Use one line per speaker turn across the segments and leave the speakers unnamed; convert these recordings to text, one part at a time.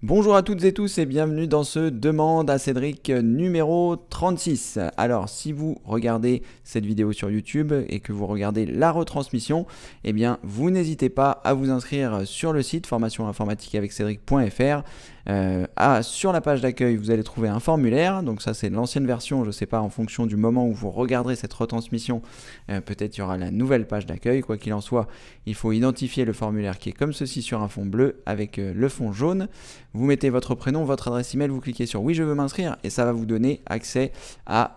Bonjour à toutes et tous et bienvenue dans ce Demande à Cédric numéro 36. Alors si vous regardez cette vidéo sur YouTube et que vous regardez la retransmission, eh bien vous n'hésitez pas à vous inscrire sur le site formationinformatiqueaveccédric.fr. Sur la page d'accueil, vous allez trouver un formulaire. Donc ça c'est l'ancienne version, je ne sais pas, en fonction du moment où vous regarderez cette retransmission, peut-être il y aura la nouvelle page d'accueil. Quoi qu'il en soit, il faut identifier le formulaire qui est comme ceci sur un fond bleu avec le fond jaune. Vous mettez votre prénom, votre adresse email, vous cliquez sur oui je veux m'inscrire et ça va vous donner accès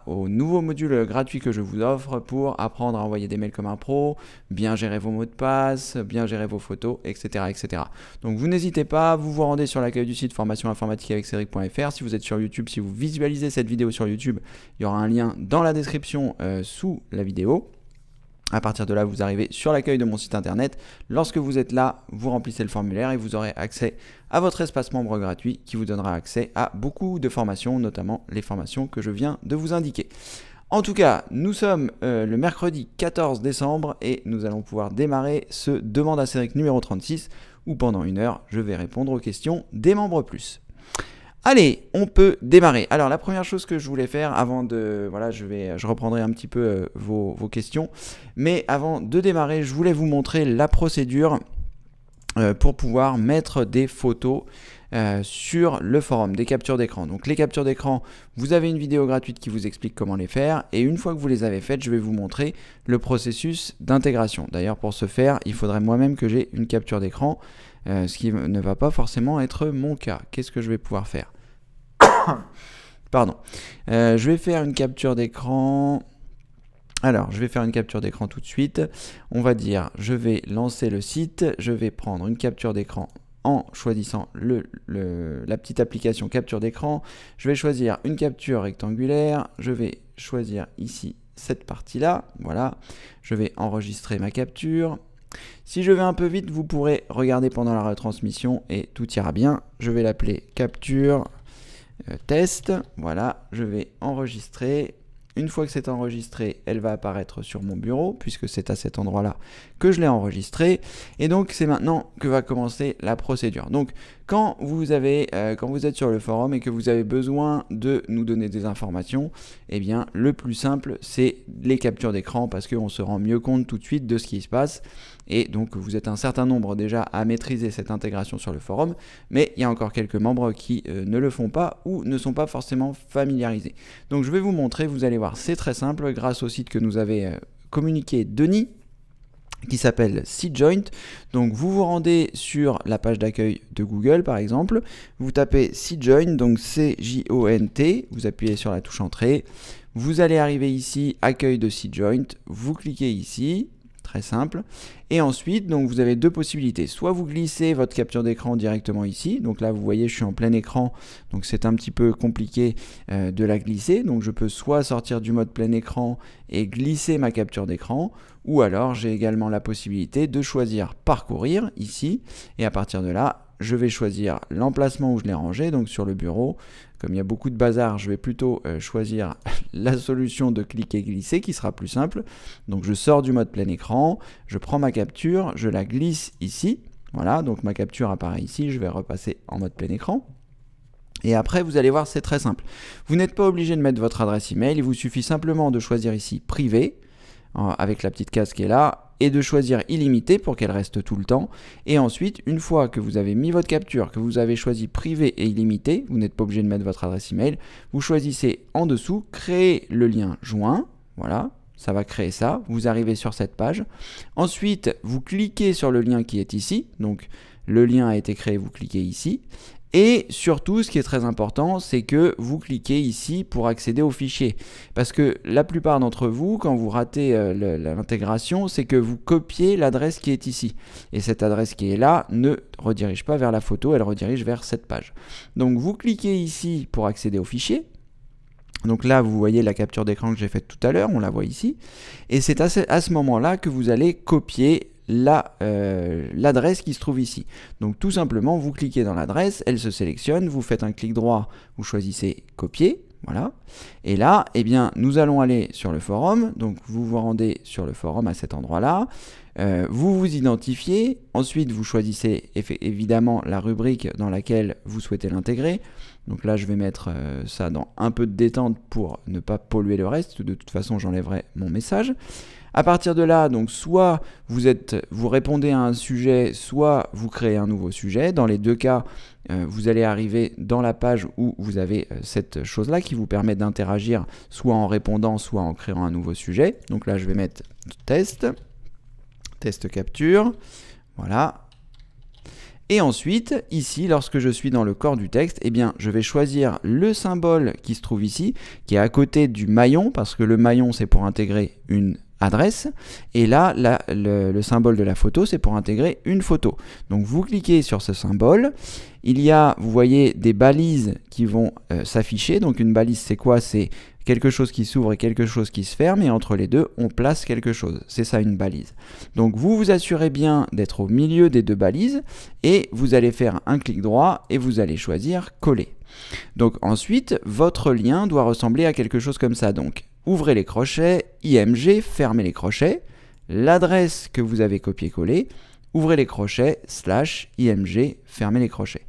au nouveau module gratuit que je vous offre pour apprendre à envoyer des mails comme un pro, bien gérer vos mots de passe, bien gérer vos photos, etc. etc. Donc vous n'hésitez pas, vous vous rendez sur l'accueil du site formationinformatiqueaveccédric.fr. Si vous êtes sur YouTube, si vous visualisez cette vidéo sur YouTube, il y aura un lien dans la description sous la vidéo. À partir de là, vous arrivez sur l'accueil de mon site internet. Lorsque vous êtes là, vous remplissez le formulaire et vous aurez accès à votre espace membre gratuit qui vous donnera accès à beaucoup de formations, notamment les formations que je viens de vous indiquer. En tout cas, nous sommes le mercredi 14 décembre et nous allons pouvoir démarrer ce Demande à Cédric numéro 36 où pendant une heure, je vais répondre aux questions des membres plus. Allez, on peut démarrer. Alors la première chose que je voulais faire avant de... Voilà, je reprendrai un petit peu vos questions. Mais avant de démarrer, je voulais vous montrer la procédure pour pouvoir mettre des photos sur le forum, des captures d'écran. Donc les captures d'écran, vous avez une vidéo gratuite qui vous explique comment les faire. Et une fois que vous les avez faites, je vais vous montrer le processus d'intégration. D'ailleurs, pour ce faire, il faudrait moi-même que j'ai une capture d'écran. Ce qui ne va pas forcément être mon cas. Qu'est-ce que je vais pouvoir faire ? Pardon. Je vais faire une capture d'écran. Alors, je vais faire une capture d'écran tout de suite. On va dire, je vais lancer le site. Je vais prendre une capture d'écran en choisissant la petite application capture d'écran. Je vais choisir une capture rectangulaire. Je vais choisir ici cette partie-là. Voilà. Je vais enregistrer ma capture. Si je vais un peu vite, vous pourrez regarder pendant la retransmission et tout ira bien. Je vais l'appeler capture test. Voilà, je vais enregistrer. Une fois que c'est enregistré, elle va apparaître sur mon bureau puisque c'est à cet endroit-là que je l'ai enregistré. Et donc, c'est maintenant que va commencer la procédure. Donc, quand vous êtes sur le forum et que vous avez besoin de nous donner des informations, eh bien, le plus simple, c'est les captures d'écran parce qu'on se rend mieux compte tout de suite de ce qui se passe. Et donc, vous êtes un certain nombre déjà à maîtriser cette intégration sur le forum, mais il y a encore quelques membres qui ne le font pas ou ne sont pas forcément familiarisés. Donc, je vais vous montrer, vous allez voir, c'est très simple grâce au site que nous avait communiqué Denis, qui s'appelle SeatJoint. Donc vous vous rendez sur la page d'accueil de Google par exemple, vous tapez SeatJoint, donc C-J-O-N-T, vous appuyez sur la touche entrée, vous allez arriver ici, accueil de SeatJoint, vous cliquez ici, très simple, et ensuite donc vous avez deux possibilités, soit vous glissez votre capture d'écran directement ici, donc là vous voyez je suis en plein écran, donc c'est un petit peu compliqué de la glisser, donc je peux soit sortir du mode plein écran et glisser ma capture d'écran, ou alors j'ai également la possibilité de choisir parcourir ici, et à partir de là je vais choisir l'emplacement où je l'ai rangé, donc sur le bureau. Comme il y a beaucoup de bazar, je vais plutôt choisir la solution de cliquer glisser qui sera plus simple. Donc je sors du mode plein écran, je prends ma capture, je la glisse ici. Voilà, donc ma capture apparaît ici, je vais repasser en mode plein écran. Et après, vous allez voir, c'est très simple. Vous n'êtes pas obligé de mettre votre adresse email, il vous suffit simplement de choisir ici privé, avec la petite case qui est là, et de choisir illimité pour qu'elle reste tout le temps. Et ensuite, une fois que vous avez mis votre capture, que vous avez choisi privé et illimité, vous n'êtes pas obligé de mettre votre adresse email, vous choisissez en dessous, créer le lien joint, voilà, ça va créer ça, vous arrivez sur cette page. Ensuite, vous cliquez sur le lien qui est ici, donc le lien a été créé, vous cliquez ici. Et surtout, ce qui est très important, c'est que vous cliquez ici pour accéder au fichier. Parce que la plupart d'entre vous, quand vous ratez l'intégration, c'est que vous copiez l'adresse qui est ici. Et cette adresse qui est là ne redirige pas vers la photo, elle redirige vers cette page. Donc vous cliquez ici pour accéder au fichier. Donc là, vous voyez la capture d'écran que j'ai faite tout à l'heure, on la voit ici. Et c'est à ce moment-là que vous allez copier l'adresse qui se trouve ici. Donc tout simplement, vous cliquez dans l'adresse, elle se sélectionne, vous faites un clic droit, vous choisissez copier, voilà. Et là, eh bien, nous allons aller sur le forum, donc vous vous rendez sur le forum à cet endroit-là. Vous vous identifiez, ensuite vous choisissez évidemment la rubrique dans laquelle vous souhaitez l'intégrer. Donc là, je vais mettre ça dans un peu de détente pour ne pas polluer le reste. De toute façon, j'enlèverai mon message. À partir de là, donc soit vous répondez à un sujet, soit vous créez un nouveau sujet. Dans les deux cas, vous allez arriver dans la page où vous avez cette chose-là qui vous permet d'interagir soit en répondant, soit en créant un nouveau sujet. Donc là, je vais mettre test capture, voilà. Et ensuite, ici, lorsque je suis dans le corps du texte, eh bien, je vais choisir le symbole qui se trouve ici, qui est à côté du maillon, parce que le maillon, c'est pour intégrer une adresse, et là, le symbole de la photo, c'est pour intégrer une photo. Donc, vous cliquez sur ce symbole. Il y a, vous voyez, des balises qui vont s'afficher. Donc, une balise, c'est quoi? C'est quelque chose qui s'ouvre et quelque chose qui se ferme, et entre les deux, on place quelque chose. C'est ça une balise. Donc vous vous assurez bien d'être au milieu des deux balises, et vous allez faire un clic droit, et vous allez choisir coller. Donc ensuite, votre lien doit ressembler à quelque chose comme ça. Donc ouvrez les crochets, IMG, fermez les crochets, l'adresse que vous avez copié-collé, ouvrez les crochets, /IMG, fermez les crochets.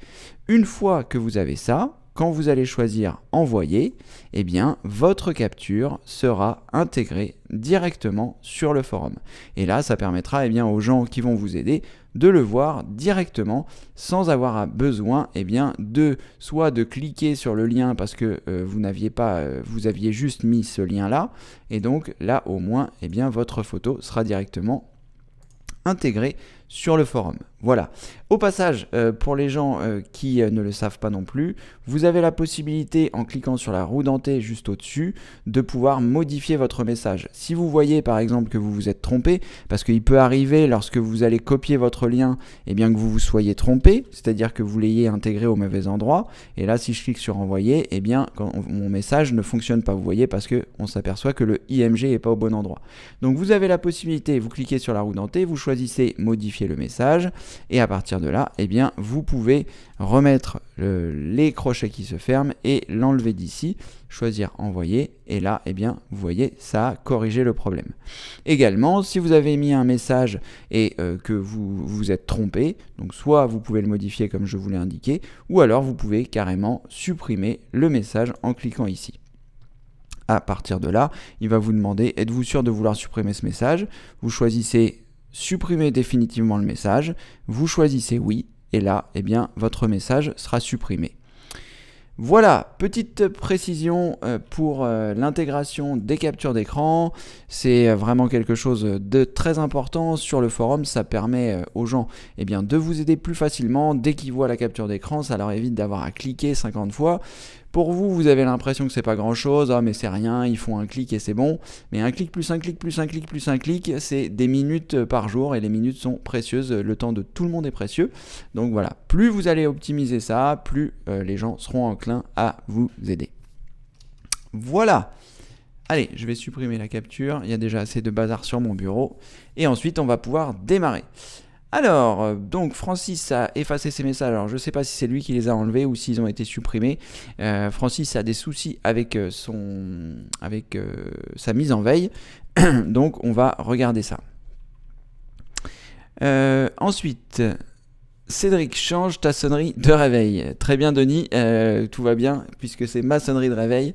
Une fois que vous avez ça, quand vous allez choisir envoyer, eh bien, votre capture sera intégrée directement sur le forum. Et là, ça permettra eh bien, aux gens qui vont vous aider de le voir directement sans avoir besoin eh bien, soit de cliquer sur le lien parce que vous aviez juste mis ce lien-là. Et donc là, au moins, eh bien, votre photo sera directement intégrée sur le forum. Voilà. Au passage, pour les gens qui ne le savent pas non plus, vous avez la possibilité, en cliquant sur la roue dentée juste au-dessus, de pouvoir modifier votre message. Si vous voyez par exemple que vous vous êtes trompé, parce qu'il peut arriver lorsque vous allez copier votre lien, eh bien que vous vous soyez trompé, c'est-à-dire que vous l'ayez intégré au mauvais endroit, et là si je clique sur envoyer, eh bien mon message ne fonctionne pas, vous voyez, parce qu'on s'aperçoit que le IMG n'est pas au bon endroit. Donc vous avez la possibilité, vous cliquez sur la roue dentée, vous choisissez modifier le message, et à partir de là, eh bien, vous pouvez remettre les crochets qui se ferment et l'enlever d'ici, choisir envoyer, et là, eh bien, vous voyez, ça a corrigé le problème. Également, si vous avez mis un message et que vous vous êtes trompé, donc soit vous pouvez le modifier comme je vous l'ai indiqué, ou alors vous pouvez carrément supprimer le message en cliquant ici. À partir de là, il va vous demander, êtes-vous sûr de vouloir supprimer ce message? Vous choisissez supprimer définitivement le message, vous choisissez oui, et là, eh bien, votre message sera supprimé. Voilà, petite précision pour l'intégration des captures d'écran. C'est vraiment quelque chose de très important sur le forum. Ça permet aux gens eh bien, de vous aider plus facilement. Dès qu'ils voient la capture d'écran, ça leur évite d'avoir à cliquer 50 fois. Pour vous, vous avez l'impression que c'est pas grand chose, mais c'est rien, ils font un clic et c'est bon. Mais un clic plus un clic plus un clic plus un clic, c'est des minutes par jour et les minutes sont précieuses, le temps de tout le monde est précieux. Donc voilà, plus vous allez optimiser ça, plus les gens seront enclins à vous aider. Voilà. Allez, je vais supprimer la capture, il y a déjà assez de bazar sur mon bureau. Et ensuite, on va pouvoir démarrer. Alors, donc Francis a effacé ses messages. Alors, je ne sais pas si c'est lui qui les a enlevés ou s'ils ont été supprimés. Francis a des soucis avec sa mise en veille. Donc, on va regarder ça. Ensuite, Cédric, change ta sonnerie de réveil. Très bien, Denis. Tout va bien puisque c'est ma sonnerie de réveil.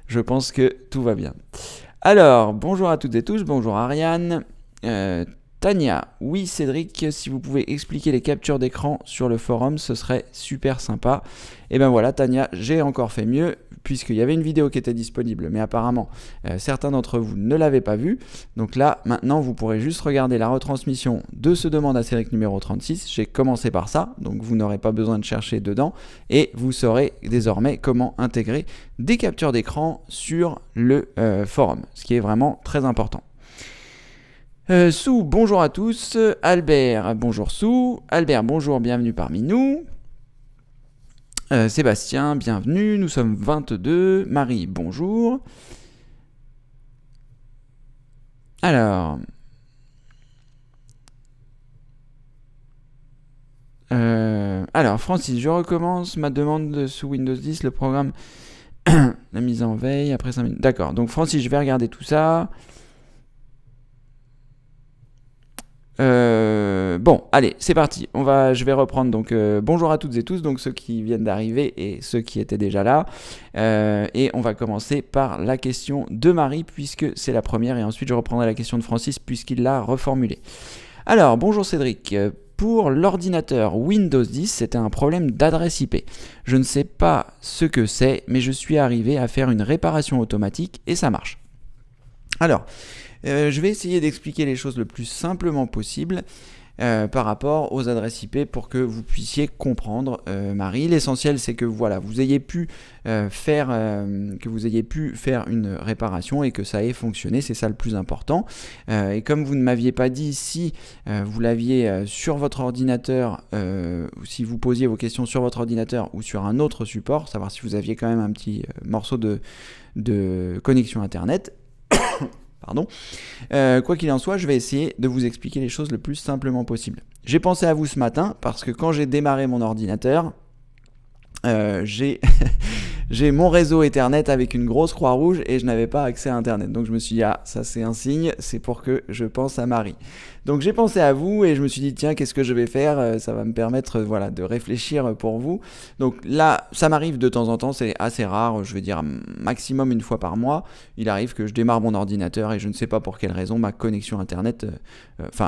Je pense que tout va bien. Alors, bonjour à toutes et tous. Bonjour Ariane. Tania, oui Cédric, si vous pouvez expliquer les captures d'écran sur le forum, ce serait super sympa. Et ben voilà Tania, j'ai encore fait mieux, puisqu'il y avait une vidéo qui était disponible, mais apparemment certains d'entre vous ne l'avaient pas vue. Donc là, maintenant, vous pourrez juste regarder la retransmission de ce demande à Cédric numéro 36. J'ai commencé par ça, donc vous n'aurez pas besoin de chercher dedans, et vous saurez désormais comment intégrer des captures d'écran sur le forum, ce qui est vraiment très important. Sou, bonjour à tous. Albert, bonjour Sou. Albert, bonjour, bienvenue parmi nous. Sébastien, bienvenue. Nous sommes 22. Marie, bonjour. Alors. Francis, je recommence ma demande sous Windows 10, le programme, la mise en veille après 5 minutes. D'accord, donc Francis, je vais regarder tout ça. Bon, allez, c'est parti. Je vais reprendre. Donc, bonjour à toutes et tous, donc ceux qui viennent d'arriver et ceux qui étaient déjà là. Et on va commencer par la question de Marie, puisque c'est la première, et ensuite je reprendrai la question de Francis, puisqu'il l'a reformulée. Alors, bonjour Cédric. Pour l'ordinateur Windows 10, c'était un problème d'adresse IP. Je ne sais pas ce que c'est, mais je suis arrivé à faire une réparation automatique et ça marche. Alors, je vais essayer d'expliquer les choses le plus simplement possible par rapport aux adresses IP pour que vous puissiez comprendre, Marie. L'essentiel, c'est que voilà, vous ayez pu faire une réparation et que ça ait fonctionné. C'est ça le plus important. Et comme vous ne m'aviez pas dit si vous l'aviez sur votre ordinateur, ou si vous posiez vos questions sur votre ordinateur ou sur un autre support, savoir si vous aviez quand même un petit morceau de connexion Internet. Pardon. Quoi qu'il en soit, je vais essayer de vous expliquer les choses le plus simplement possible. J'ai pensé à vous ce matin parce que quand j'ai démarré mon ordinateur, j'ai mon réseau Ethernet avec une grosse croix rouge et je n'avais pas accès à Internet. Donc je me suis dit, ah, ça c'est un signe, c'est pour que je pense à Marie. Donc j'ai pensé à vous et je me suis dit, tiens, qu'est-ce que je vais faire ? Ça va me permettre de réfléchir pour vous. Donc là, ça m'arrive de temps en temps, c'est assez rare, je vais dire maximum une fois par mois. Il arrive que je démarre mon ordinateur et je ne sais pas pour quelle raison, ma connexion Internet,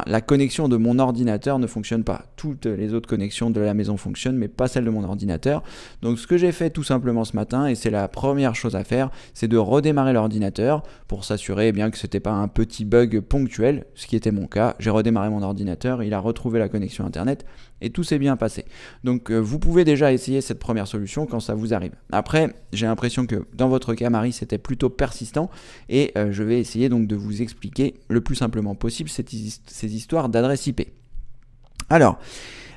la connexion de mon ordinateur ne fonctionne pas. Toutes les autres connexions de la maison fonctionnent, mais pas celle de mon ordinateur. Donc ce que j'ai fait tout simplement ce matin, et c'est la première chose à faire, c'est de redémarrer l'ordinateur pour s'assurer bien que ce n'était pas un petit bug ponctuel, ce qui était mon cas. J'ai redémarré mon ordinateur, il a retrouvé la connexion Internet et tout s'est bien passé. Donc vous pouvez déjà essayer cette première solution quand ça vous arrive. Après, j'ai l'impression que dans votre cas, Marie, c'était plutôt persistant et je vais essayer donc de vous expliquer le plus simplement possible ces histoires d'adresse IP. Alors,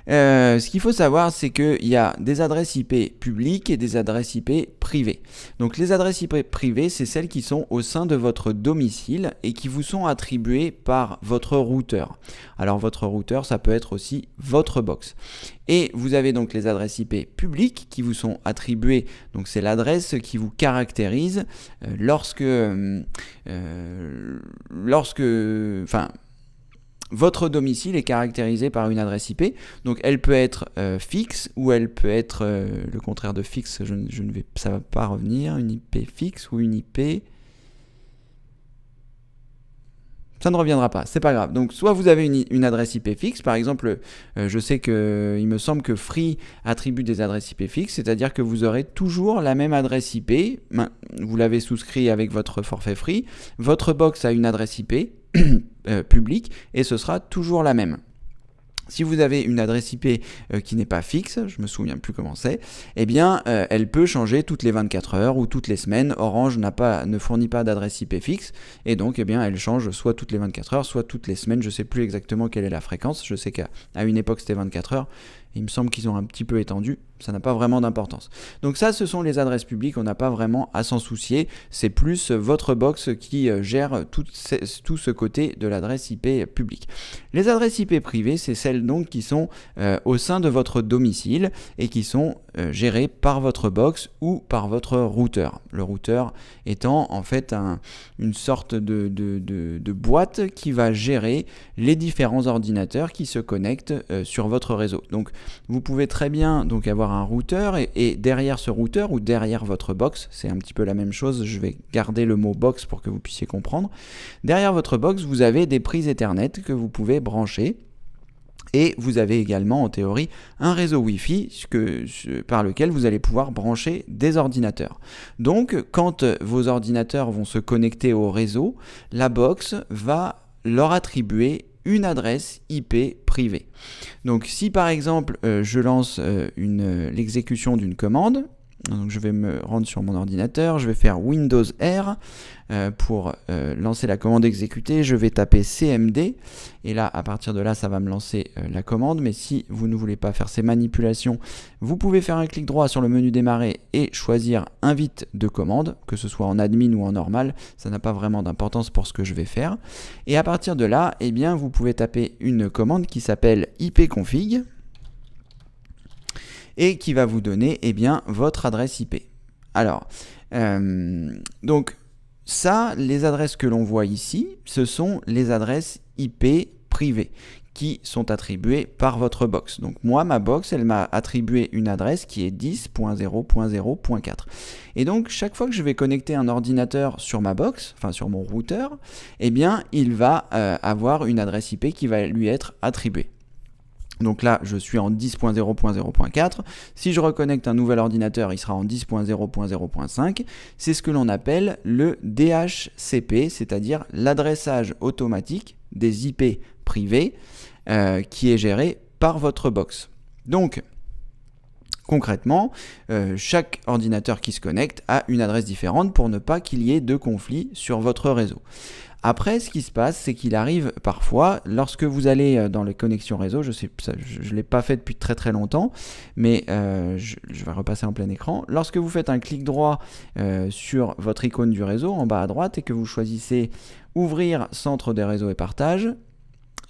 ce qu'il faut savoir, c'est qu'il y a des adresses IP publiques et des adresses IP privées. Donc les adresses IP privées, c'est celles qui sont au sein de votre domicile et qui vous sont attribuées par votre routeur. Alors votre routeur, ça peut être aussi votre box. Et vous avez donc les adresses IP publiques qui vous sont attribuées, donc c'est l'adresse qui vous caractérise votre domicile est caractérisé par une adresse IP, donc elle peut être fixe ou elle peut être le contraire de fixe, ça ne va pas revenir, une IP fixe ou une IP... Ça ne reviendra pas, c'est pas grave. Donc soit vous avez une adresse IP fixe, par exemple, je sais il me semble que Free attribue des adresses IP fixes, c'est-à-dire que vous aurez toujours la même adresse IP, vous l'avez souscrit avec votre forfait Free, votre box a une adresse IP publique et ce sera toujours la même. Si vous avez une adresse IP qui n'est pas fixe, je me souviens plus comment c'est, eh bien elle peut changer toutes les 24 heures ou toutes les semaines. Orange ne fournit pas d'adresse IP fixe et donc eh bien elle change soit toutes les 24 heures, soit toutes les semaines. Je ne sais plus exactement quelle est la fréquence. Je sais qu'à une époque c'était 24 heures. Il me semble qu'ils ont un petit peu étendu, ça n'a pas vraiment d'importance. Donc ça, ce sont les adresses publiques, on n'a pas vraiment à s'en soucier. C'est plus votre box qui gère tout ce côté de l'adresse IP publique. Les adresses IP privées, c'est celles donc qui sont au sein de votre domicile et qui sont gérées par votre box ou par votre routeur. Le routeur étant en fait une sorte de boîte qui va gérer les différents ordinateurs qui se connectent sur votre réseau. Donc vous pouvez très bien donc avoir un routeur et derrière ce routeur ou derrière votre box, c'est un petit peu la même chose, je vais garder le mot box pour que vous puissiez comprendre. Derrière votre box, vous avez des prises Ethernet que vous pouvez brancher. Et vous avez également en théorie un réseau Wi-Fi par lequel vous allez pouvoir brancher des ordinateurs. Donc quand vos ordinateurs vont se connecter au réseau, la box va leur attribuer une adresse IP privée. Donc si par exemple je lance l'exécution d'une commande, donc je vais me rendre sur mon ordinateur, je vais faire Windows R pour lancer la commande exécutée, je vais taper CMD et là à partir de là ça va me lancer la commande, mais si vous ne voulez pas faire ces manipulations, vous pouvez faire un clic droit sur le menu démarrer et choisir invite de commande, que ce soit en admin ou en normal, ça n'a pas vraiment d'importance pour ce que je vais faire. Et à partir de là, eh bien, vous pouvez taper une commande qui s'appelle ipconfig et qui va vous donner eh bien, votre adresse IP. Alors, donc ça, les adresses que l'on voit ici, ce sont les adresses IP privées qui sont attribués par votre box. Donc moi, ma box, elle m'a attribué une adresse qui est 10.0.0.4. Et donc chaque fois que je vais connecter un ordinateur sur ma box, enfin sur mon routeur, eh bien il va avoir une adresse IP qui va lui être attribuée. Donc là, je suis en 10.0.0.4. Si je reconnecte un nouvel ordinateur, il sera en 10.0.0.5. C'est ce que l'on appelle le DHCP, c'est-à-dire l'adressage automatique des IP privés qui est géré par votre box. Donc, concrètement, chaque ordinateur qui se connecte a une adresse différente pour ne pas qu'il y ait de conflit sur votre réseau. Après, ce qui se passe, c'est qu'il arrive parfois, lorsque vous allez dans les connexions réseau, je ne l'ai pas fait depuis très très longtemps, mais je vais repasser en plein écran. Lorsque vous faites un clic droit sur votre icône du réseau en bas à droite et que vous choisissez « Ouvrir centre des réseaux et partage »,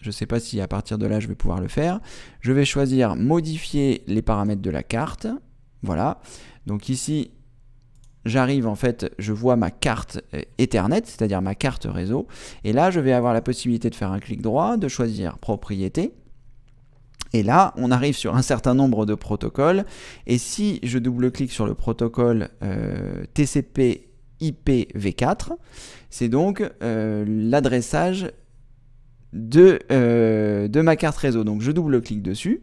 je ne sais pas si à partir de là je vais pouvoir le faire, je vais choisir « Modifier les paramètres de la carte ». Voilà, donc ici, j'arrive en fait, je vois ma carte Ethernet, c'est-à-dire ma carte réseau. Et là, je vais avoir la possibilité de faire un clic droit, de choisir propriété. Et là, on arrive sur un certain nombre de protocoles. Et si je double-clique sur le protocole TCP IPv4, c'est donc l'adressage de ma carte réseau. Donc je double-clique dessus.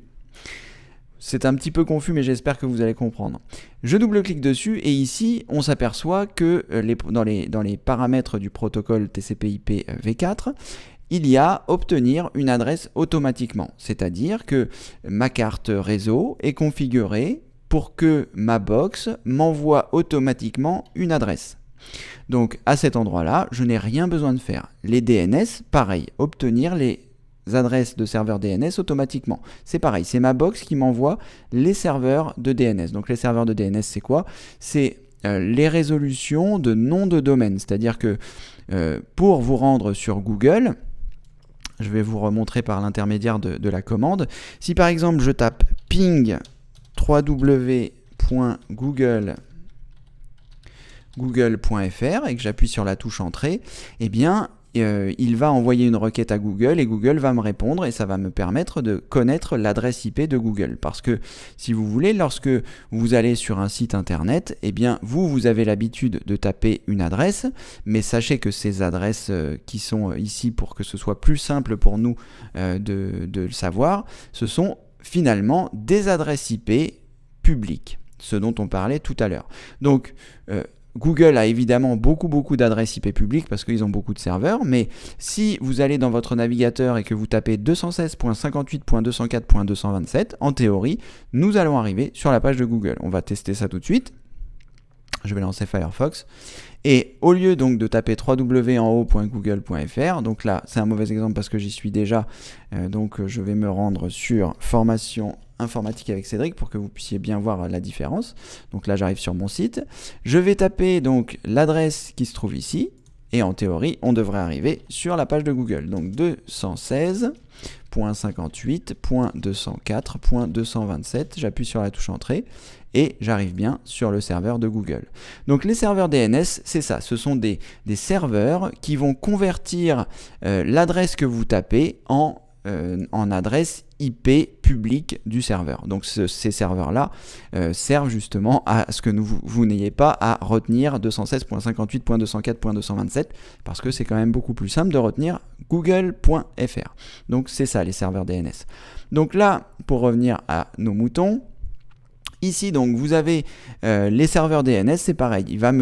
C'est un petit peu confus, mais j'espère que vous allez comprendre. Je double-clique dessus et ici, on s'aperçoit que dans les paramètres du protocole TCP/IP v4, il y a obtenir une adresse automatiquement. C'est-à-dire que ma carte réseau est configurée pour que ma box m'envoie automatiquement une adresse. Donc à cet endroit-là, je n'ai rien besoin de faire. Les DNS, pareil, obtenir les adresses de serveurs DNS automatiquement. C'est pareil, c'est ma box qui m'envoie les serveurs de DNS. Donc les serveurs de DNS, c'est quoi? C'est les résolutions de noms de domaine. C'est-à-dire que pour vous rendre sur Google, je vais vous remontrer par l'intermédiaire de la commande. Si par exemple je tape ping www.google.fr et que j'appuie sur la touche entrée, eh bien il va envoyer une requête à Google et Google va me répondre et ça va me permettre de connaître l'adresse IP de Google. Parce que si vous voulez, lorsque vous allez sur un site internet, eh bien vous avez l'habitude de taper une adresse, mais sachez que ces adresses qui sont ici pour que ce soit plus simple pour nous de le savoir, ce sont finalement des adresses IP publiques, ce dont on parlait tout à l'heure. Donc Google a évidemment beaucoup d'adresses IP publiques parce qu'ils ont beaucoup de serveurs, mais si vous allez dans votre navigateur et que vous tapez 216.58.204.227, en théorie, nous allons arriver sur la page de Google. On va tester ça tout de suite. Je vais lancer Firefox. Et au lieu donc de taper www.google.fr, donc là c'est un mauvais exemple parce que j'y suis déjà, donc je vais me rendre sur formation informatique avec Cédric pour que vous puissiez bien voir la différence. Donc là j'arrive sur mon site, je vais taper donc l'adresse qui se trouve ici et en théorie on devrait arriver sur la page de Google. Donc 216.58.204.227, j'appuie sur la touche entrée et j'arrive bien sur le serveur de Google. Donc les serveurs DNS, c'est ça, ce sont des serveurs qui vont convertir l'adresse que vous tapez en adresse IP publique du serveur. Donc ces serveurs-là servent justement à ce que vous n'ayez pas à retenir 216.58.204.227 parce que c'est quand même beaucoup plus simple de retenir google.fr. Donc c'est ça les serveurs DNS. Donc là, pour revenir à nos moutons, ici, donc, vous avez les serveurs DNS, c'est pareil. Il va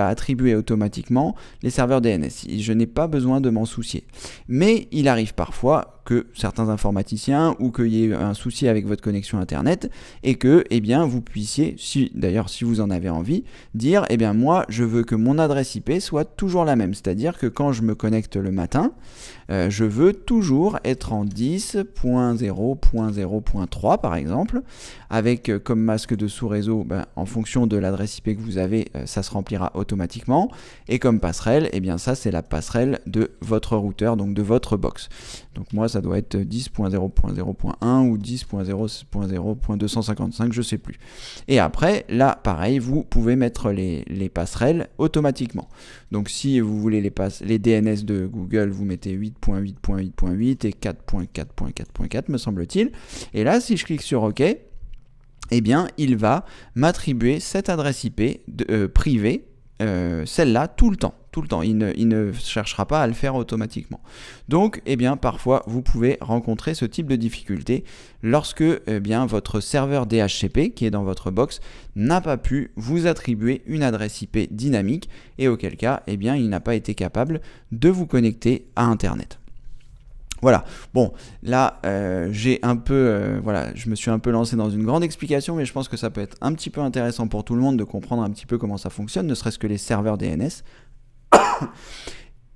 attribuer automatiquement les serveurs DNS. Je n'ai pas besoin de m'en soucier. Mais il arrive parfois que certains informaticiens ou qu'il y ait un souci avec votre connexion Internet et que, eh bien, vous puissiez, d'ailleurs, si vous en avez envie, dire, eh bien, moi, je veux que mon adresse IP soit toujours la même. C'est-à-dire que quand je me connecte le matin, je veux toujours être en 10.0.0.3 par exemple, avec comme masque de sous-réseau, en fonction de l'adresse IP que vous avez, ça se remplira automatiquement, et comme passerelle, eh bien ça c'est la passerelle de votre routeur, donc de votre box. Donc moi ça doit être 10.0.0.1 ou 10.0.0.255, je sais plus. Et après, là, pareil, vous pouvez mettre les passerelles automatiquement. Donc si vous voulez les DNS de Google, vous mettez 8.8.8.8 et 4.4.4.4 me semble-t-il. Et là, si je clique sur OK, eh bien, il va m'attribuer cette adresse IP privée, celle-là, tout le temps. Il ne cherchera pas à le faire automatiquement. Donc, eh bien, parfois, vous pouvez rencontrer ce type de difficulté lorsque votre serveur DHCP, qui est dans votre box, n'a pas pu vous attribuer une adresse IP dynamique et auquel cas, eh bien, il n'a pas été capable de vous connecter à Internet. Voilà, bon, là, je me suis un peu lancé dans une grande explication, mais je pense que ça peut être un petit peu intéressant pour tout le monde de comprendre un petit peu comment ça fonctionne, ne serait-ce que les serveurs DNS.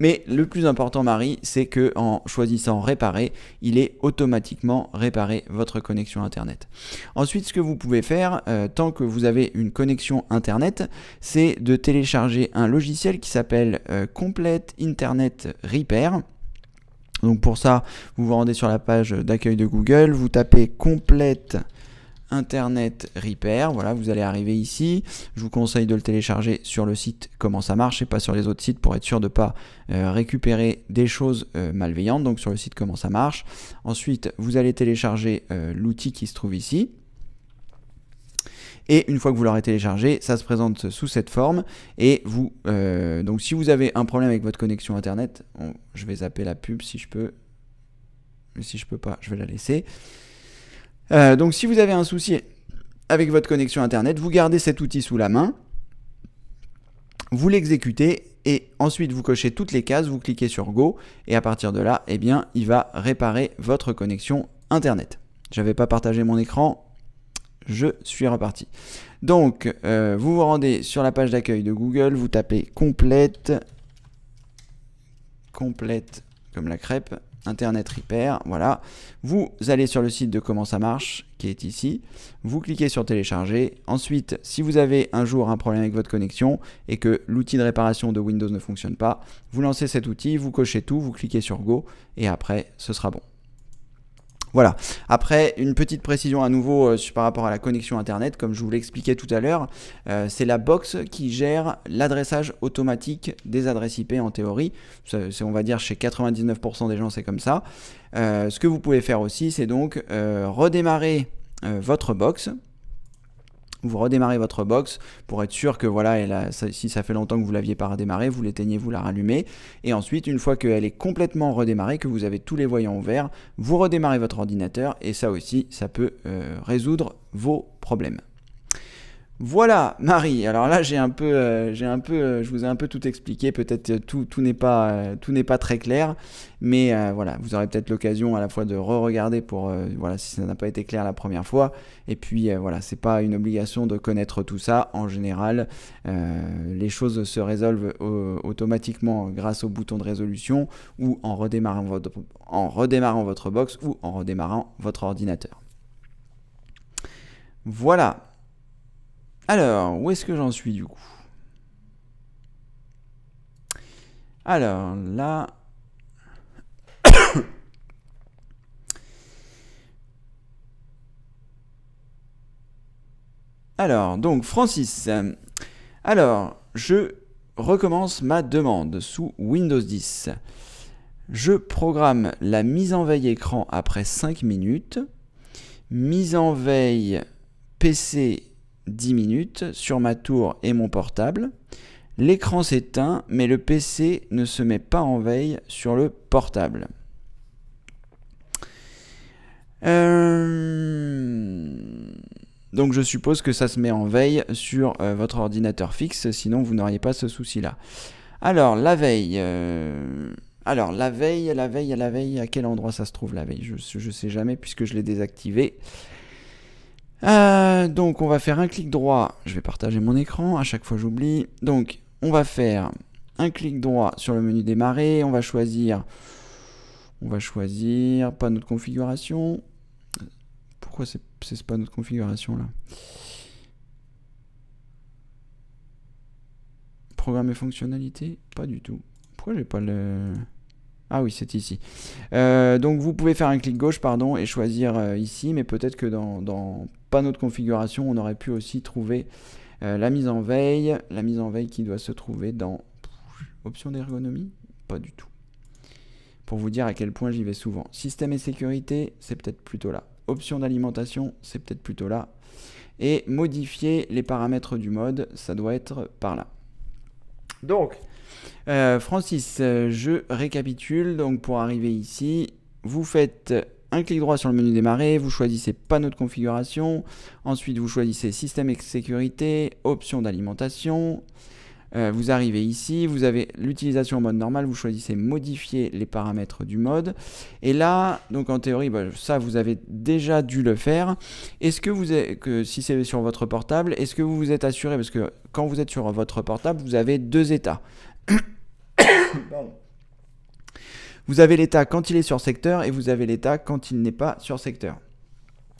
Mais le plus important, Marie, c'est qu'en choisissant réparer, il est automatiquement réparé votre connexion Internet. Ensuite, ce que vous pouvez faire, tant que vous avez une connexion Internet, c'est de télécharger un logiciel qui s'appelle Complete Internet Repair. Donc pour ça, vous vous rendez sur la page d'accueil de Google, vous tapez Complete Internet Repair, voilà, vous allez arriver ici. Je vous conseille de le télécharger sur le site Comment ça marche et pas sur les autres sites pour être sûr de ne pas récupérer des choses malveillantes, donc sur le site Comment ça marche. Ensuite, vous allez télécharger l'outil qui se trouve ici. Et une fois que vous l'aurez téléchargé, ça se présente sous cette forme. Et vous, donc si vous avez un problème avec votre connexion Internet, je vais zapper la pub si je peux. Mais si je peux pas, je vais la laisser. Donc si vous avez un souci avec votre connexion Internet, vous gardez cet outil sous la main, vous l'exécutez et ensuite vous cochez toutes les cases, vous cliquez sur Go et à partir de là, eh bien, il va réparer votre connexion Internet. Je n'avais pas partagé mon écran. Je suis reparti. Donc, vous vous rendez sur la page d'accueil de Google, vous tapez complète comme la crêpe, Internet Repair, voilà. Vous allez sur le site de Comment ça marche, qui est ici. Vous cliquez sur télécharger. Ensuite, si vous avez un jour un problème avec votre connexion et que l'outil de réparation de Windows ne fonctionne pas, vous lancez cet outil, vous cochez tout, vous cliquez sur Go et après, ce sera bon. Voilà. Après, une petite précision à nouveau par rapport à la connexion Internet, comme je vous l'expliquais tout à l'heure, c'est la box qui gère l'adressage automatique des adresses IP en théorie. On va dire chez 99% des gens, c'est comme ça. Ce que vous pouvez faire aussi, c'est donc redémarrer votre box. Vous redémarrez votre box pour être sûr que voilà, si ça fait longtemps que vous ne l'aviez pas redémarré, vous l'éteignez, vous la rallumez. Et ensuite, une fois qu'elle est complètement redémarrée, que vous avez tous les voyants ouverts, vous redémarrez votre ordinateur et ça aussi, ça peut résoudre vos problèmes. Voilà, Marie. Alors là, je vous ai un peu tout expliqué. Peut-être tout n'est pas très clair, mais voilà, vous aurez peut-être l'occasion à la fois de re-regarder pour voilà si ça n'a pas été clair la première fois. Et puis voilà, c'est pas une obligation de connaître tout ça. En général, les choses se résolvent automatiquement grâce au bouton de résolution ou en redémarrant votre box ou en redémarrant votre ordinateur. Voilà. Alors, où est-ce que j'en suis du coup? Alors, là... Alors, donc, Francis. Alors, je recommence ma demande sous Windows 10. Je programme la mise en veille écran après 5 minutes. Mise en veille PC 10 minutes sur ma tour et mon portable. L'écran s'éteint, mais le PC ne se met pas en veille sur le portable. Donc je suppose que ça se met en veille sur votre ordinateur fixe, sinon vous n'auriez pas ce souci-là. Alors la veille... la veille, à quel endroit ça se trouve la veille? Je sais jamais puisque je l'ai désactivé. Donc on va faire un clic droit, je vais partager mon écran, à chaque fois j'oublie. Donc on va faire un clic droit sur le menu démarrer, on va choisir pas notre configuration. Pourquoi c'est pas notre configuration là? Programme et fonctionnalités? Pas du tout. Pourquoi j'ai pas le... Ah oui, c'est ici. Donc vous pouvez faire un clic gauche, pardon, et choisir ici, mais peut-être que dans panneau de configuration, on aurait pu aussi trouver la mise en veille qui doit se trouver dans options d'ergonomie, pas du tout. Pour vous dire à quel point j'y vais souvent. Système et sécurité, c'est peut-être plutôt là. Options d'alimentation, c'est peut-être plutôt là. Et modifier les paramètres du mode, ça doit être par là. Donc, Francis, je récapitule. Donc, pour arriver ici, vous faites un clic droit sur le menu démarrer, vous choisissez panneau de configuration, ensuite vous choisissez système et sécurité, options d'alimentation. Vous arrivez ici, vous avez l'utilisation en mode normal, vous choisissez modifier les paramètres du mode. Et là, donc en théorie, ça vous avez déjà dû le faire. Est-ce que vous êtes, si c'est sur votre portable, est-ce que vous vous êtes assuré, parce que quand vous êtes sur votre portable, vous avez deux états. Vous avez l'état quand il est sur secteur et vous avez l'état quand il n'est pas sur secteur.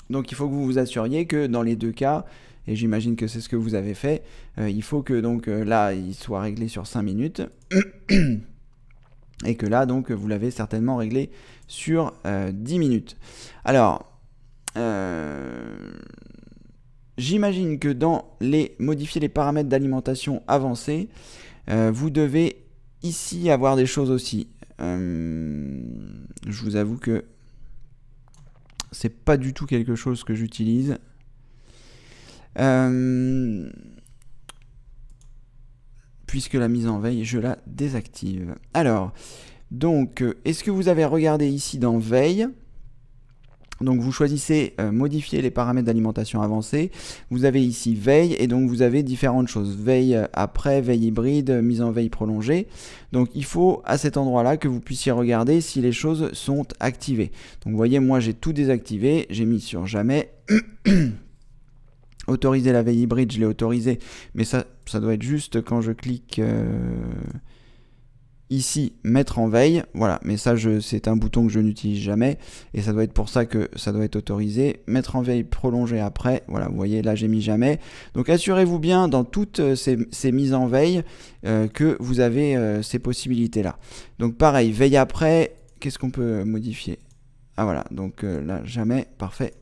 Donc il faut que vous vous assuriez que dans les deux cas, et j'imagine que c'est ce que vous avez fait, il faut que donc là il soit réglé sur 5 minutes et que là donc vous l'avez certainement réglé sur 10 minutes. Alors j'imagine que dans les modifier les paramètres d'alimentation avancés, vous devez ici avoir des choses aussi. Je vous avoue que c'est pas du tout quelque chose que j'utilise. Puisque la mise en veille, je la désactive. Alors, donc, est-ce que vous avez regardé ici dans veille ? Donc vous choisissez modifier les paramètres d'alimentation avancée. Vous avez ici veille et donc vous avez différentes choses. Veille après, veille hybride, mise en veille prolongée. Donc il faut à cet endroit-là que vous puissiez regarder si les choses sont activées. Donc vous voyez, moi j'ai tout désactivé, j'ai mis sur jamais. Autoriser la veille hybride, je l'ai autorisé, mais ça doit être juste quand je clique ici, mettre en veille, voilà, mais ça c'est un bouton que je n'utilise jamais, et ça doit être pour ça que ça doit être autorisé. Mettre en veille prolongée après, voilà, vous voyez, là j'ai mis jamais. Donc assurez-vous bien dans toutes ces mises en veille que vous avez ces possibilités-là. Donc pareil, veille après, qu'est-ce qu'on peut modifier ? Ah voilà, donc là jamais, parfait.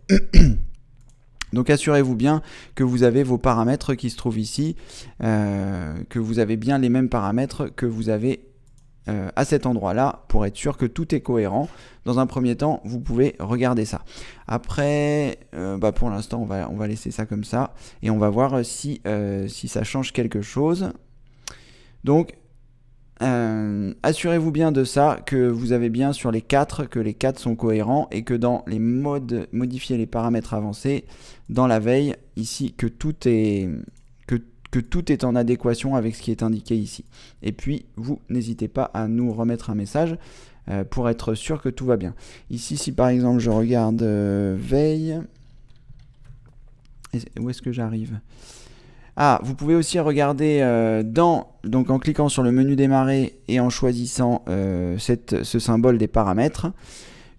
Donc assurez-vous bien que vous avez vos paramètres qui se trouvent ici, que vous avez bien les mêmes paramètres que vous avez à cet endroit-là pour être sûr que tout est cohérent. Dans un premier temps, vous pouvez regarder ça. Après, pour l'instant, on va laisser ça comme ça et on va voir si ça change quelque chose. Donc, assurez-vous bien de ça, que vous avez bien sur les 4, que les 4 sont cohérents et que dans les modes, modifier les paramètres avancés, dans la veille, ici, que tout est en adéquation avec ce qui est indiqué ici. Et puis, vous n'hésitez pas à nous remettre un message pour être sûr que tout va bien. Ici, si par exemple je regarde veille, où est-ce que j'arrive ? Ah, vous pouvez aussi regarder donc en cliquant sur le menu démarrer et en choisissant ce symbole des paramètres.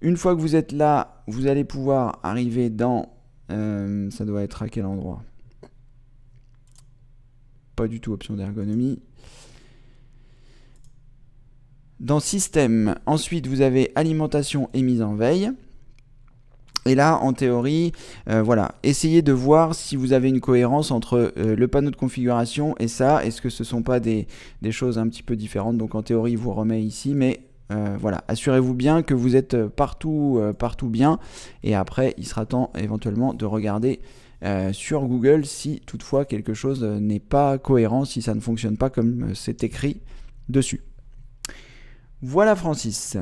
Une fois que vous êtes là, vous allez pouvoir arriver dans... ça doit être à quel endroit ? Pas du tout option d'ergonomie. Dans système, ensuite vous avez alimentation et mise en veille. Et là, en théorie, voilà, essayez de voir si vous avez une cohérence entre le panneau de configuration et ça. Est-ce que ce ne sont pas des choses un petit peu différentes ? Donc en théorie, il vous remet ici, mais voilà, assurez-vous bien que vous êtes partout bien. Et après, il sera temps éventuellement de regarder sur Google si toutefois quelque chose n'est pas cohérent, si ça ne fonctionne pas comme c'est écrit dessus. Voilà Francis.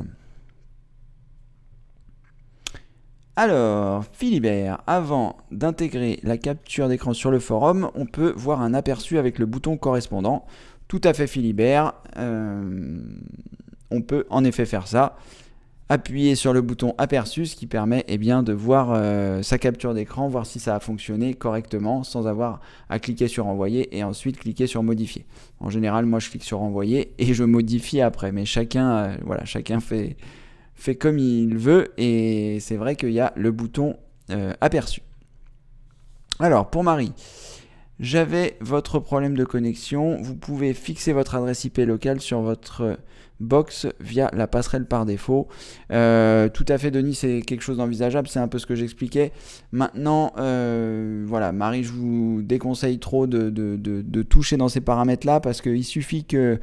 Alors, Philibert, avant d'intégrer la capture d'écran sur le forum, on peut voir un aperçu avec le bouton correspondant. Tout à fait Philibert, on peut en effet faire ça. Appuyer sur le bouton aperçu, ce qui permet de voir sa capture d'écran, voir si ça a fonctionné correctement sans avoir à cliquer sur envoyer et ensuite cliquer sur modifier. En général, moi je clique sur envoyer et je modifie après, mais chacun fait comme il veut et c'est vrai qu'il y a le bouton aperçu. Alors pour Marie, j'avais votre problème de connexion. Vous pouvez fixer votre adresse IP locale sur votre box via la passerelle par défaut. Tout à fait, Denis, c'est quelque chose d'envisageable, c'est un peu ce que j'expliquais. Maintenant, voilà, Marie, je vous déconseille trop de toucher dans ces paramètres-là parce qu'il suffit que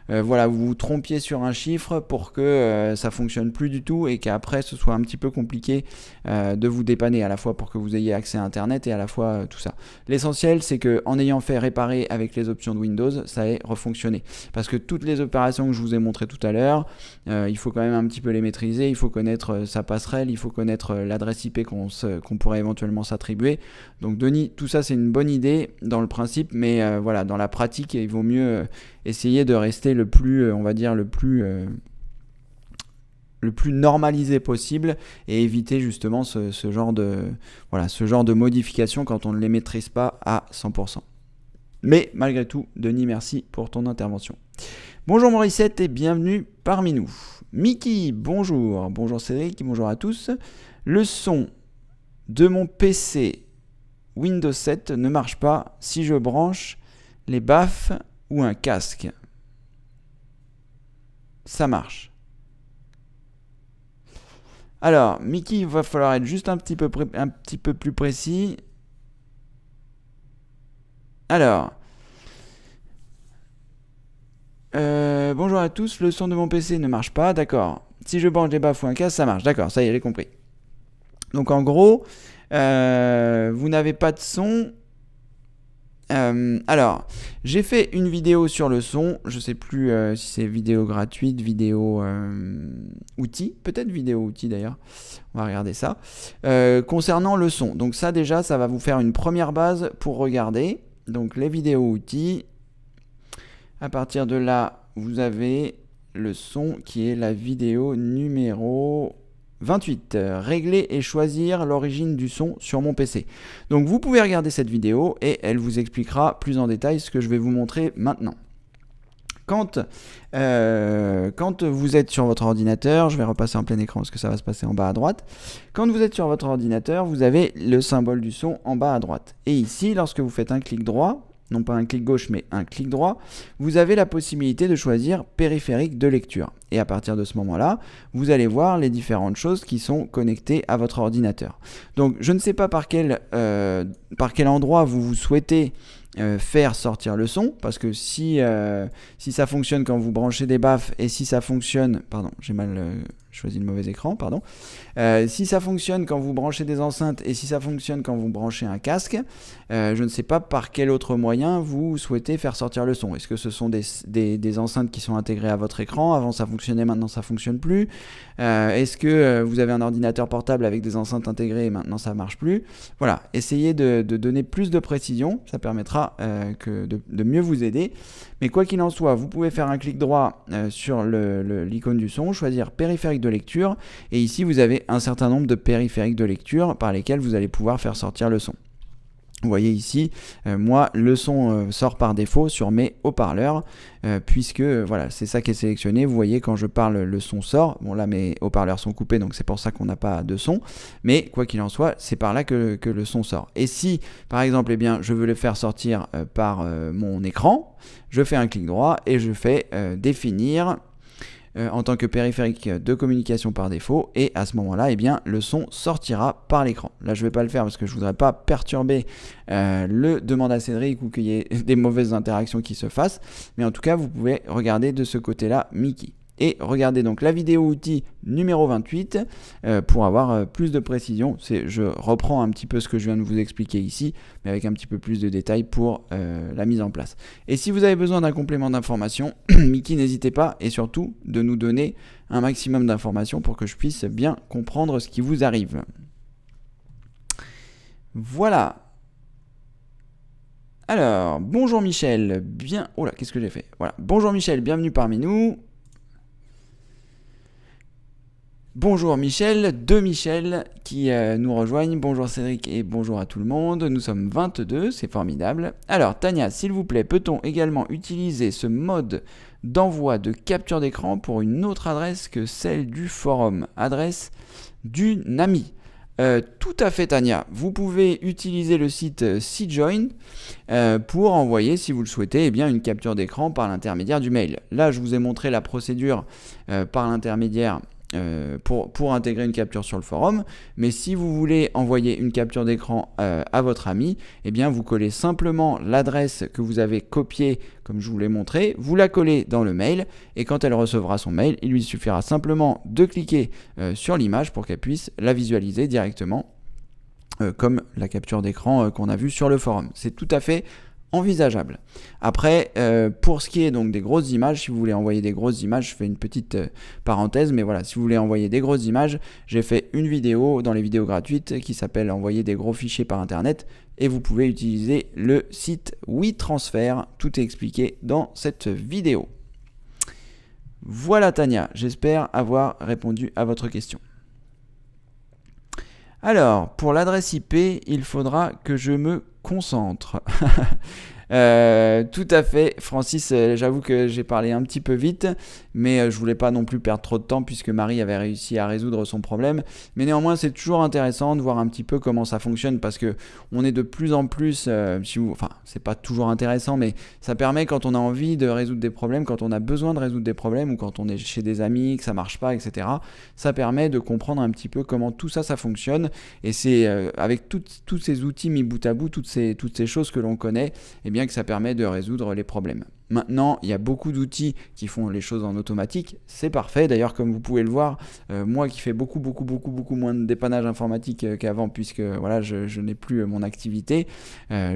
voilà, vous vous trompiez sur un chiffre pour que ça fonctionne plus du tout et qu'après ce soit un petit peu compliqué de vous dépanner à la fois pour que vous ayez accès à Internet et à la fois tout ça. L'essentiel, c'est qu'en ayant fait réparer avec les options de Windows, ça ait refonctionné. Parce que toutes les opérations que je vous ai montrées tout à l'heure, il faut quand même un petit peu les maîtriser, il faut connaître sa passerelle, il faut connaître l'adresse IP qu'on pourrait éventuellement s'attribuer. Donc Denis, tout ça c'est une bonne idée dans le principe, mais voilà, dans la pratique, il vaut mieux essayer de rester le plus, on va dire, le plus normalisé possible et éviter justement ce genre de modifications quand on ne les maîtrise pas à 100%. Mais malgré tout, Denis, merci pour ton intervention. Bonjour Morissette et bienvenue parmi nous. Mickey, bonjour. Bonjour Cédric, bonjour à tous. Le son de mon PC Windows 7 ne marche pas si je branche les baffes ou un casque. Ça marche. Alors, Mickey, il va falloir être juste un petit peu plus précis. Alors, bonjour à tous, le son de mon PC ne marche pas, d'accord. Si je branche les baffes ou un casque, ça marche, d'accord, ça y est, j'ai compris. Donc en gros, vous n'avez pas de son. Alors, j'ai fait une vidéo sur le son, je sais plus si c'est vidéo gratuite, vidéo outil, peut-être vidéo outil d'ailleurs, on va regarder ça, concernant le son. Donc ça déjà, ça va vous faire une première base pour regarder, donc les vidéos outils, à partir de là, vous avez le son qui est la vidéo numéro 28, régler et choisir l'origine du son sur mon PC. Donc vous pouvez regarder cette vidéo et elle vous expliquera plus en détail ce que je vais vous montrer maintenant. Quand vous êtes sur votre ordinateur, je vais repasser en plein écran parce que ça va se passer en bas à droite. Quand vous êtes sur votre ordinateur, vous avez le symbole du son en bas à droite. Et ici, lorsque vous faites un clic droit, non pas un clic gauche mais un clic droit, vous avez la possibilité de choisir périphérique de lecture. Et à partir de ce moment-là, vous allez voir les différentes choses qui sont connectées à votre ordinateur. Donc je ne sais pas par quel endroit vous souhaitez faire sortir le son, parce que si ça fonctionne quand vous branchez des baffes et si ça fonctionne, pardon, j'ai mal choisi le mauvais écran, pardon. Si ça fonctionne quand vous branchez des enceintes et si ça fonctionne quand vous branchez un casque, je ne sais pas par quel autre moyen vous souhaitez faire sortir le son. Est-ce que ce sont des enceintes qui sont intégrées à votre écran? Avant ça fonctionnait, maintenant ça fonctionne plus. Est-ce que vous avez un ordinateur portable avec des enceintes intégrées et maintenant ça marche plus? Voilà, essayez de donner plus de précision, ça permettra de mieux vous aider. Mais quoi qu'il en soit, vous pouvez faire un clic droit sur l'icône du son, choisir périphérique de lecture, et ici vous avez un certain nombre de périphériques de lecture par lesquels vous allez pouvoir faire sortir le son. Vous voyez ici, moi, le son sort par défaut sur mes haut-parleurs, puisque voilà, c'est ça qui est sélectionné. Vous voyez, quand je parle, le son sort. Bon, là, mes haut-parleurs sont coupés, donc c'est pour ça qu'on n'a pas de son. Mais quoi qu'il en soit, c'est par là que le son sort. Et si, par exemple, eh bien, je veux le faire sortir par mon écran, je fais un clic droit et je fais définir en tant que périphérique de communication par défaut, et à ce moment-là, eh bien, le son sortira par l'écran. Là, je ne vais pas le faire parce que je ne voudrais pas perturber le demande à Cédric ou qu'il y ait des mauvaises interactions qui se fassent, mais en tout cas, vous pouvez regarder de ce côté-là Mickey. Et regardez donc la vidéo outil numéro 28 pour avoir plus de précision. Je reprends un petit peu ce que je viens de vous expliquer ici, mais avec un petit peu plus de détails pour la mise en place. Et si vous avez besoin d'un complément d'information, Mickey, n'hésitez pas, et surtout de nous donner un maximum d'informations pour que je puisse bien comprendre ce qui vous arrive. Voilà. Alors, bonjour Michel, Oh là, qu'est-ce que j'ai fait? Voilà. Bonjour Michel, bienvenue parmi nous. Bonjour Michel, deux Michel qui nous rejoignent. Bonjour Cédric et bonjour à tout le monde. Nous sommes 22, c'est formidable. Alors Tania, s'il vous plaît, peut-on également utiliser ce mode d'envoi de capture d'écran pour une autre adresse que celle du forum, adresse d'une amie? Tout à fait, Tania. Vous pouvez utiliser le site SeaJoin pour envoyer, si vous le souhaitez, une capture d'écran par l'intermédiaire du mail. Là, je vous ai montré la procédure par l'intermédiaire pour intégrer une capture sur le forum, mais si vous voulez envoyer une capture d'écran à votre ami, vous collez simplement l'adresse que vous avez copiée comme je vous l'ai montré, vous la collez dans le mail et quand elle recevra son mail, il lui suffira simplement de cliquer sur l'image pour qu'elle puisse la visualiser directement comme la capture d'écran qu'on a vue sur le forum. C'est tout à fait envisageable. Après, pour ce qui est donc des grosses images, si vous voulez envoyer des grosses images, je fais une petite parenthèse, mais voilà, si vous voulez envoyer des grosses images, j'ai fait une vidéo dans les vidéos gratuites qui s'appelle envoyer des gros fichiers par internet et vous pouvez utiliser le site WeTransfer, tout est expliqué dans cette vidéo. Voilà Tania, j'espère avoir répondu à votre question. Alors, pour l'adresse IP, il faudra que je me concentre. Tout à fait, Francis, j'avoue que j'ai parlé un petit peu vite, mais je voulais pas non plus perdre trop de temps puisque Marie avait réussi à résoudre son problème. Mais néanmoins, c'est toujours intéressant de voir un petit peu comment ça fonctionne parce que on est de plus en plus, c'est pas toujours intéressant, mais ça permet quand on a envie de résoudre des problèmes, quand on a besoin de résoudre des problèmes ou quand on est chez des amis, que ça marche pas, etc. Ça permet de comprendre un petit peu comment tout ça fonctionne et c'est avec tous ces outils mis bout à bout, toutes ces choses que l'on connaît, que ça permet de résoudre les problèmes. Maintenant, il y a beaucoup d'outils qui font les choses en automatique, c'est parfait. D'ailleurs, comme vous pouvez le voir, moi qui fais beaucoup moins de dépannage informatique qu'avant, puisque voilà, je n'ai plus mon activité, la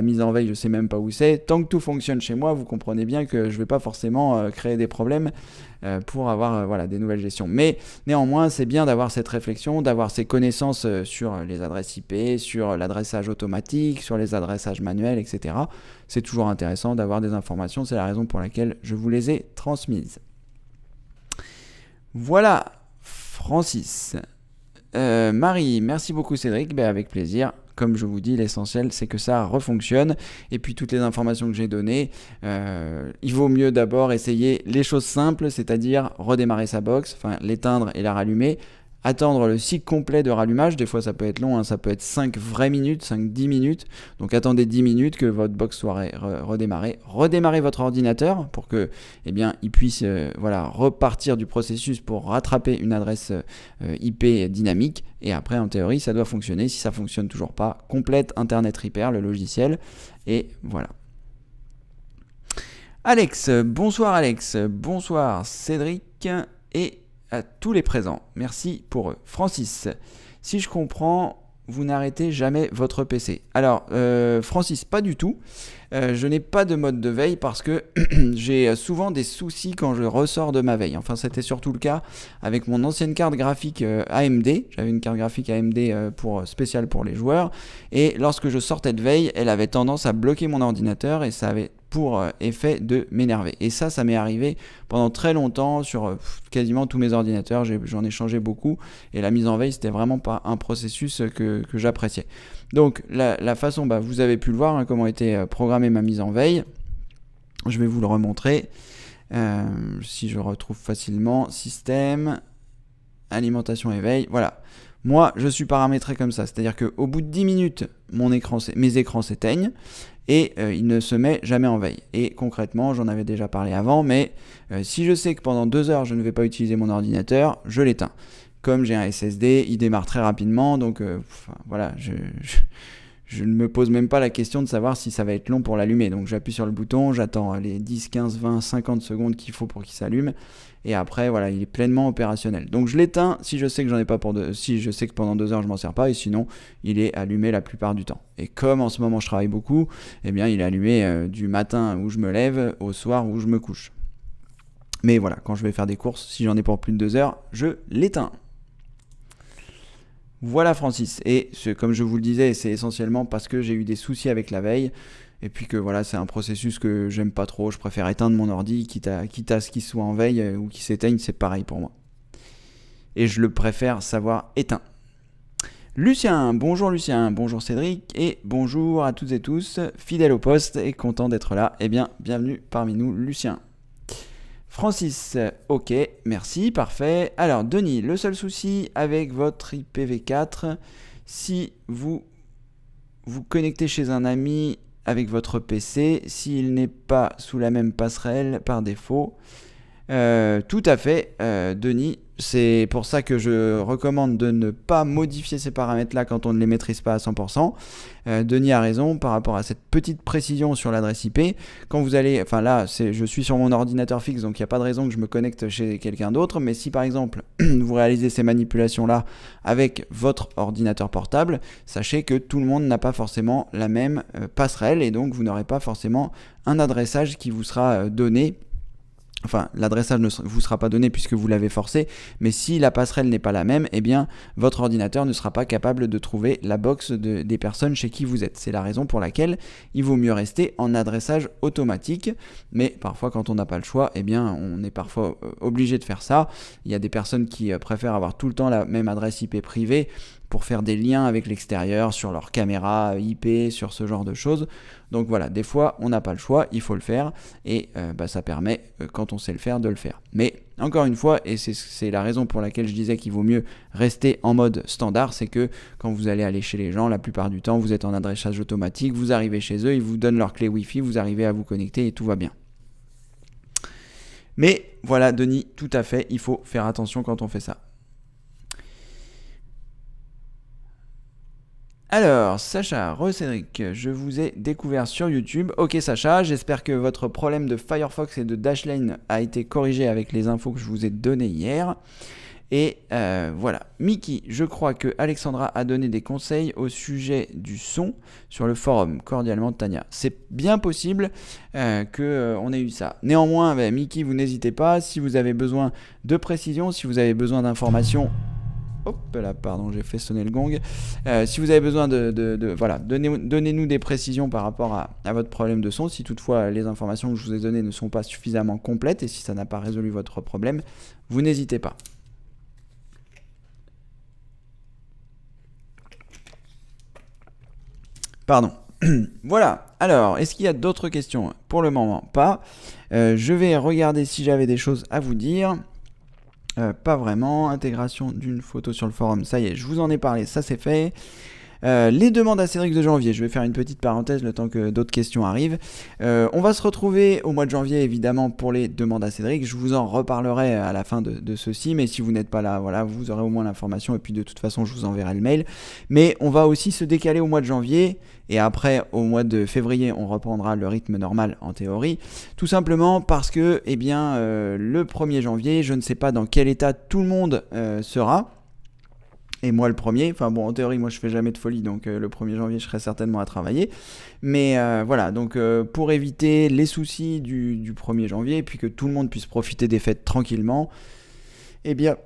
mise en veille, je sais même pas où c'est. Tant que tout fonctionne chez moi, vous comprenez bien que je vais pas forcément créer des problèmes pour avoir des nouvelles gestions. Mais néanmoins, c'est bien d'avoir cette réflexion, d'avoir ces connaissances sur les adresses IP, sur l'adressage automatique, sur les adressages manuels, etc. C'est toujours intéressant d'avoir des informations, c'est la raison pour laquelle je vous les ai transmises. Voilà, Francis. Marie, merci beaucoup Cédric, avec plaisir. Comme je vous dis, l'essentiel c'est que ça refonctionne. Et puis toutes les informations que j'ai données, il vaut mieux d'abord essayer les choses simples, c'est-à-dire redémarrer sa box, l'éteindre et la rallumer. Attendre le cycle complet de rallumage, des fois ça peut être long, ça peut être 5 vraies minutes, 5-10 minutes. Donc attendez 10 minutes que votre box soit redémarrée. Redémarrez votre ordinateur pour que il puisse repartir du processus pour rattraper une adresse IP dynamique. Et après en théorie ça doit fonctionner. Si ça ne fonctionne toujours pas, complète Internet Repair, le logiciel. Et voilà. Alex, bonsoir Cédric et à tous les présents. Merci pour eux. Francis, si je comprends, vous n'arrêtez jamais votre PC. Alors, Francis, pas du tout. Je n'ai pas de mode de veille parce que j'ai souvent des soucis quand je ressors de ma veille. Enfin, c'était surtout le cas avec mon ancienne carte graphique AMD. J'avais une carte graphique AMD spéciale pour les joueurs. Et lorsque je sortais de veille, elle avait tendance à bloquer mon ordinateur et ça avait pour effet de m'énerver. Et ça m'est arrivé pendant très longtemps sur quasiment tous mes ordinateurs. J'en ai changé beaucoup et la mise en veille, c'était vraiment pas un processus que j'appréciais. Donc la façon, vous avez pu le voir, comment était programmée ma mise en veille. Je vais vous le remontrer. Si je retrouve facilement, système, alimentation et veille, voilà. Moi, je suis paramétré comme ça, c'est-à-dire qu'au bout de 10 minutes, mes écrans s'éteignent et il ne se met jamais en veille. Et concrètement, j'en avais déjà parlé avant, mais si je sais que pendant 2 heures, je ne vais pas utiliser mon ordinateur, je l'éteins. Comme j'ai un SSD, il démarre très rapidement, donc je ne me pose même pas la question de savoir si ça va être long pour l'allumer. Donc j'appuie sur le bouton, j'attends les 10, 15, 20, 50 secondes qu'il faut pour qu'il s'allume. Et après, il est pleinement opérationnel. Donc je l'éteins si je sais que si je sais que pendant 2 heures je m'en sers pas, et sinon il est allumé la plupart du temps. Et comme en ce moment je travaille beaucoup, il est allumé du matin où je me lève au soir où je me couche. Mais voilà, quand je vais faire des courses, si j'en ai pour plus de 2 heures, je l'éteins. Voilà Francis, et comme je vous le disais, c'est essentiellement parce que j'ai eu des soucis avec la veille, et puis que c'est un processus que j'aime pas trop, je préfère éteindre mon ordi, quitte à ce qu'il soit en veille ou qu'il s'éteigne, c'est pareil pour moi. Et je le préfère savoir éteint. Lucien, bonjour Cédric, et bonjour à toutes et tous, fidèle au poste et content d'être là, bienvenue parmi nous Lucien. Francis, ok, merci, parfait. Alors, Denis, le seul souci avec votre IPv4, si vous vous connectez chez un ami avec votre PC, s'il n'est pas sous la même passerelle par défaut, tout à fait, Denis. C'est pour ça que je recommande de ne pas modifier ces paramètres-là quand on ne les maîtrise pas à 100%. Denis a raison par rapport à cette petite précision sur l'adresse IP. Quand vous allez, enfin là, je suis sur mon ordinateur fixe, donc il n'y a pas de raison que je me connecte chez quelqu'un d'autre. Mais si par exemple vous réalisez ces manipulations-là avec votre ordinateur portable, sachez que tout le monde n'a pas forcément la même passerelle et donc vous n'aurez pas forcément un adressage qui vous sera donné. Enfin, l'adressage ne vous sera pas donné puisque vous l'avez forcé, mais si la passerelle n'est pas la même, eh bien, votre ordinateur ne sera pas capable de trouver la box des personnes chez qui vous êtes. C'est la raison pour laquelle il vaut mieux rester en adressage automatique, mais parfois, quand on n'a pas le choix, eh bien, on est parfois obligé de faire ça. Il y a des personnes qui préfèrent avoir tout le temps la même adresse IP privée pour faire des liens avec l'extérieur, sur leur caméra IP, sur ce genre de choses. Donc voilà, des fois, on n'a pas le choix, il faut le faire, et ça permet, quand on sait le faire, de le faire. Mais encore une fois, et c'est la raison pour laquelle je disais qu'il vaut mieux rester en mode standard, c'est que quand vous allez aller chez les gens, la plupart du temps, vous êtes en adressage automatique, vous arrivez chez eux, ils vous donnent leur clé Wi-Fi, vous arrivez à vous connecter et tout va bien. Mais voilà, Denis, tout à fait, il faut faire attention quand on fait ça. Alors, Sacha, Cédric, je vous ai découvert sur YouTube. Ok Sacha, j'espère que votre problème de Firefox et de Dashlane a été corrigé avec les infos que je vous ai données hier. Et voilà, Mickey, je crois que Alexandra a donné des conseils au sujet du son sur le forum. Cordialement, Tania. C'est bien possible qu'on ait eu ça. Néanmoins, Mickey, vous n'hésitez pas. Si vous avez besoin de précision, si vous avez besoin d'informations... Hop là, pardon, j'ai fait sonner le gong. Si vous avez besoin voilà, donnez-nous des précisions par rapport à votre problème de son. Si toutefois les informations que je vous ai données ne sont pas suffisamment complètes et si ça n'a pas résolu votre problème, vous n'hésitez pas. Pardon. Voilà. Alors, est-ce qu'il y a d'autres questions? Pour le moment, pas. Je vais regarder si j'avais des choses à vous dire. Pas vraiment. Intégration d'une photo sur le forum, ça y est, je vous en ai parlé, ça c'est fait. Les demandes à Cédric de janvier, je vais faire une petite parenthèse le temps que d'autres questions arrivent. On va se retrouver au mois de janvier évidemment pour les demandes à Cédric, je vous en reparlerai à la fin de ceci, mais si vous n'êtes pas là, voilà, vous aurez au moins l'information et puis de toute façon je vous enverrai le mail. Mais on va aussi se décaler au mois de janvier et après au mois de février on reprendra le rythme normal en théorie, tout simplement parce que le 1er janvier, je ne sais pas dans quel état tout le monde sera. Et moi le premier, enfin bon en théorie moi je fais jamais de folie donc le 1er janvier je serai certainement à travailler. Mais voilà, donc pour éviter les soucis du 1er janvier et puis que tout le monde puisse profiter des fêtes tranquillement, eh bien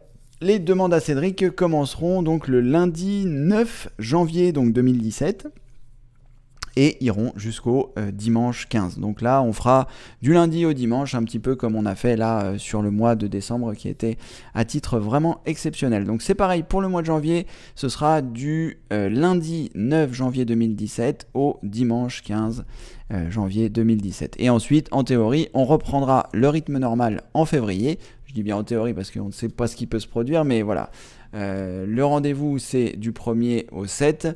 les demandes à Cédric commenceront donc le lundi 9 janvier donc 2017. Et iront jusqu'au dimanche 15. Donc là, on fera du lundi au dimanche, un petit peu comme on a fait là sur le mois de décembre, qui était à titre vraiment exceptionnel. Donc c'est pareil pour le mois de janvier, ce sera du lundi 9 janvier 2017 au dimanche 15 janvier 2017. Et ensuite, en théorie, on reprendra le rythme normal en février. Je dis bien en théorie parce qu'on ne sait pas ce qui peut se produire, mais voilà. Le rendez-vous c'est du 1er au 7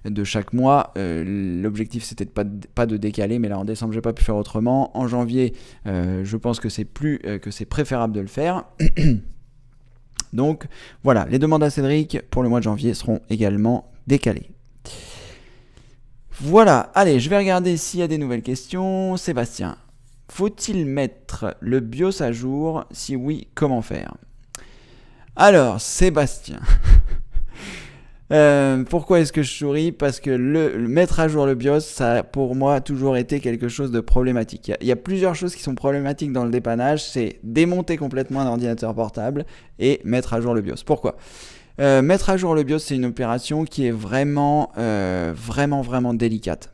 de chaque mois. L'objectif c'était pas de décaler, mais là en décembre j'ai pas pu faire autrement. En janvier je pense que c'est préférable de le faire. Donc voilà, les demandes à Cédric pour le mois de janvier seront également décalées. Voilà, allez, je vais regarder s'il y a des nouvelles questions. Sébastien, faut-il mettre le BIOS à jour? Si oui, comment faire? Alors, Sébastien, pourquoi est-ce que je souris? Parce que le mettre à jour le BIOS, ça a pour moi toujours été quelque chose de problématique. Il y a plusieurs choses qui sont problématiques dans le dépannage, c'est démonter complètement un ordinateur portable et mettre à jour le BIOS. Pourquoi? Mettre à jour le BIOS, c'est une opération qui est vraiment délicate.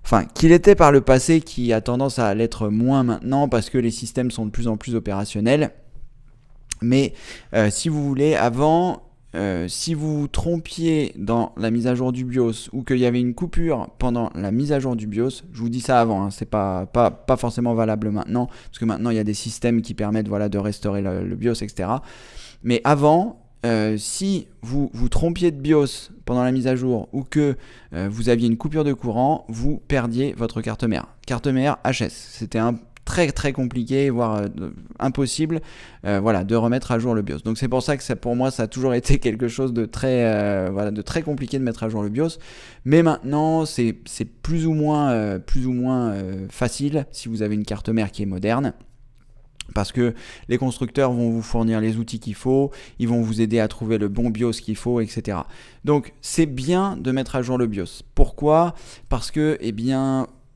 Enfin, qu'il était par le passé, qui a tendance à l'être moins maintenant parce que les systèmes sont de plus en plus opérationnels. Mais si vous voulez, avant, si vous vous trompiez dans la mise à jour du BIOS ou qu'il y avait une coupure pendant la mise à jour du BIOS, je vous dis ça avant, c'est pas forcément valable maintenant, parce que maintenant il y a des systèmes qui permettent de restaurer le BIOS, etc. Mais avant, si vous vous trompiez de BIOS pendant la mise à jour ou que vous aviez une coupure de courant, vous perdiez votre carte mère. Carte mère HS, c'était très très compliqué, voire impossible de remettre à jour le BIOS. Donc c'est pour ça que pour moi ça a toujours été quelque chose de très compliqué de mettre à jour le BIOS. Mais maintenant c'est plus ou moins facile si vous avez une carte mère qui est moderne. Parce que les constructeurs vont vous fournir les outils qu'il faut, ils vont vous aider à trouver le bon BIOS qu'il faut, etc. Donc c'est bien de mettre à jour le BIOS. Pourquoi ? Parce que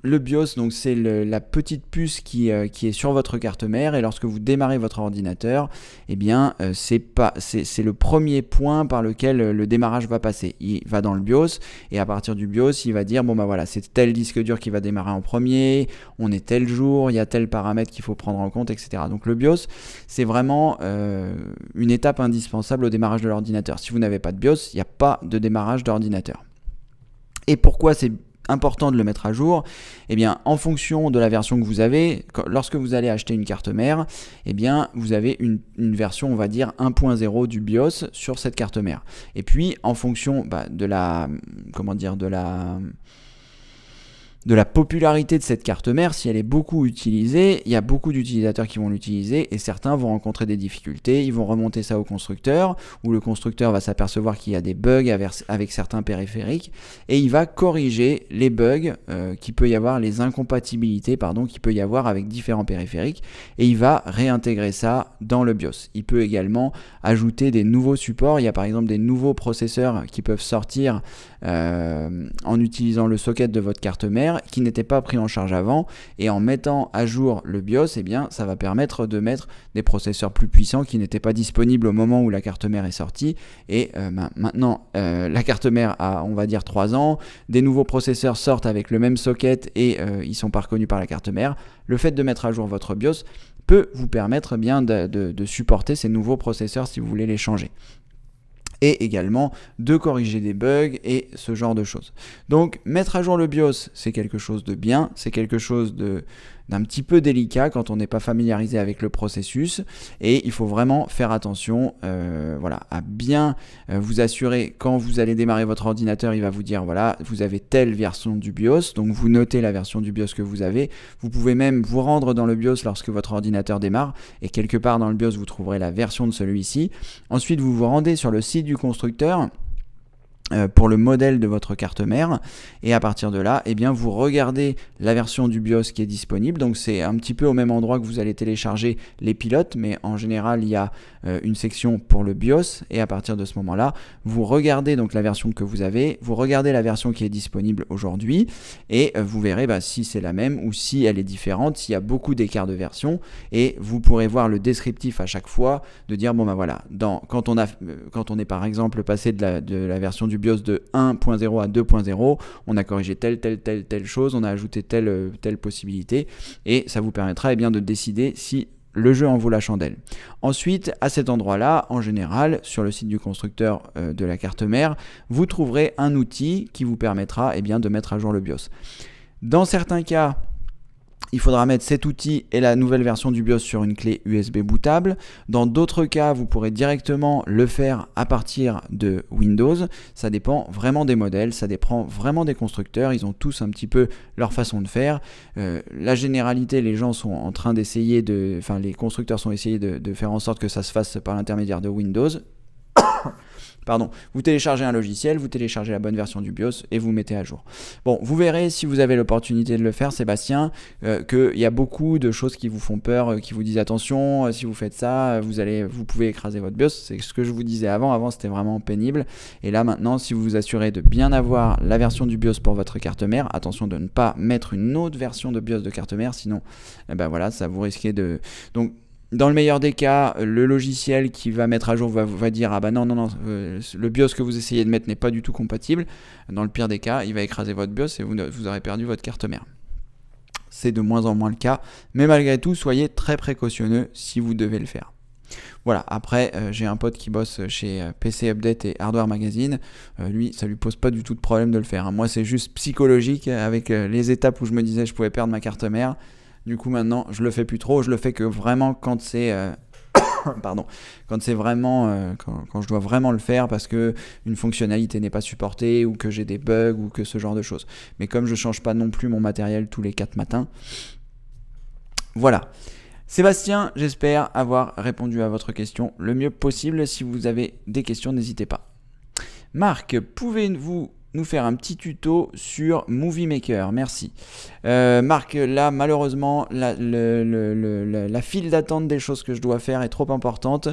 le BIOS, donc c'est la petite puce qui est sur votre carte mère, et lorsque vous démarrez votre ordinateur, c'est le premier point par lequel le démarrage va passer. Il va dans le BIOS, et à partir du BIOS, il va dire c'est tel disque dur qui va démarrer en premier, on est tel jour, il y a tel paramètre qu'il faut prendre en compte, etc. Donc le BIOS, c'est vraiment une étape indispensable au démarrage de l'ordinateur. Si vous n'avez pas de BIOS, il n'y a pas de démarrage d'ordinateur. Et pourquoi c'est important de le mettre à jour? En fonction de la version que vous avez, lorsque vous allez acheter une carte mère, vous avez une version, on va dire 1.0 du BIOS sur cette carte mère. Et puis en fonction de la popularité de cette carte mère, si elle est beaucoup utilisée, il y a beaucoup d'utilisateurs qui vont l'utiliser et certains vont rencontrer des difficultés, ils vont remonter ça au constructeur, ou le constructeur va s'apercevoir qu'il y a des bugs avec certains périphériques et il va corriger les bugs qu'il peut y avoir, les incompatibilités qu'il peut y avoir avec différents périphériques, et il va réintégrer ça dans le BIOS. Il peut également ajouter des nouveaux supports. Il y a par exemple des nouveaux processeurs qui peuvent sortir en utilisant le socket de votre carte mère qui n'était pas pris en charge avant, et en mettant à jour le BIOS, ça va permettre de mettre des processeurs plus puissants qui n'étaient pas disponibles au moment où la carte mère est sortie. Et maintenant la carte mère a, on va dire, 3 ans, des nouveaux processeurs sortent avec le même socket et ils sont pas reconnus par la carte mère. Le fait de mettre à jour votre BIOS peut vous permettre de supporter ces nouveaux processeurs si vous voulez les changer, et également de corriger des bugs et ce genre de choses. Donc mettre à jour le BIOS, c'est quelque chose de bien, c'est quelque chose d'un petit peu délicat quand on n'est pas familiarisé avec le processus, et il faut vraiment faire attention à bien vous assurer. Quand vous allez démarrer votre ordinateur, il va vous dire vous avez telle version du BIOS, donc vous notez la version du BIOS que vous avez. Vous pouvez même vous rendre dans le BIOS lorsque votre ordinateur démarre, et quelque part dans le BIOS vous trouverez la version de celui-ci. Ensuite vous vous rendez sur le site du constructeur pour le modèle de votre carte mère, et à partir de là vous regardez la version du BIOS qui est disponible. Donc c'est un petit peu au même endroit que vous allez télécharger les pilotes, mais en général il y a une section pour le BIOS, et à partir de ce moment là vous regardez donc la version que vous avez, vous regardez la version qui est disponible aujourd'hui, et vous verrez si c'est la même ou si elle est différente, s'il y a beaucoup d'écart de version, et vous pourrez voir le descriptif à chaque fois de dire quand on est par exemple passé de la version du BIOS de 1.0 à 2.0, on a corrigé telle chose, on a ajouté telle possibilité, et ça vous permettra de décider si le jeu en vaut la chandelle. Ensuite, à cet endroit-là, en général, sur le site du constructeur de la carte mère, vous trouverez un outil qui vous permettra de mettre à jour le BIOS. Dans certains cas, il faudra mettre cet outil et la nouvelle version du BIOS sur une clé USB bootable. Dans d'autres cas, vous pourrez directement le faire à partir de Windows. Ça dépend vraiment des modèles, ça dépend vraiment des constructeurs. Ils ont tous un petit peu leur façon de faire. La généralité, les gens sont en train d'essayer les constructeurs sont essayés de faire en sorte que ça se fasse par l'intermédiaire de Windows. Vous téléchargez un logiciel, vous téléchargez la bonne version du BIOS et vous mettez à jour. Bon, vous verrez, si vous avez l'opportunité de le faire, Sébastien, qu'il y a beaucoup de choses qui vous font peur, qui vous disent attention, si vous faites ça, vous pouvez écraser votre BIOS. C'est ce que je vous disais avant. Avant, c'était vraiment pénible. Et là, maintenant, si vous vous assurez de bien avoir la version du BIOS pour votre carte mère, attention de ne pas mettre une autre version de BIOS de carte mère, sinon, ça vous risquez de... Donc, dans le meilleur des cas, le logiciel qui va mettre à jour va dire non, le BIOS que vous essayez de mettre n'est pas du tout compatible. Dans le pire des cas, il va écraser votre BIOS et vous aurez perdu votre carte mère. C'est de moins en moins le cas, mais malgré tout, soyez très précautionneux si vous devez le faire. Voilà, après, j'ai un pote qui bosse chez PC Update et Hardware Magazine. Lui, ça lui pose pas du tout de problème de le faire, hein. Moi, c'est juste psychologique avec les étapes où je me disais je pouvais perdre ma carte mère. Du coup, maintenant, je le fais plus trop. Je le fais que vraiment quand c'est... pardon, quand c'est vraiment... quand je dois vraiment le faire parce que une fonctionnalité n'est pas supportée ou que j'ai des bugs ou que ce genre de choses. Mais comme je change pas non plus mon matériel tous les 4 matins, voilà. Sébastien, j'espère avoir répondu à votre question le mieux possible. Si vous avez des questions, n'hésitez pas. Marc, pouvez-vous nous faire un petit tuto sur Movie Maker? Merci. Marc, là, malheureusement, la file d'attente des choses que je dois faire est trop importante.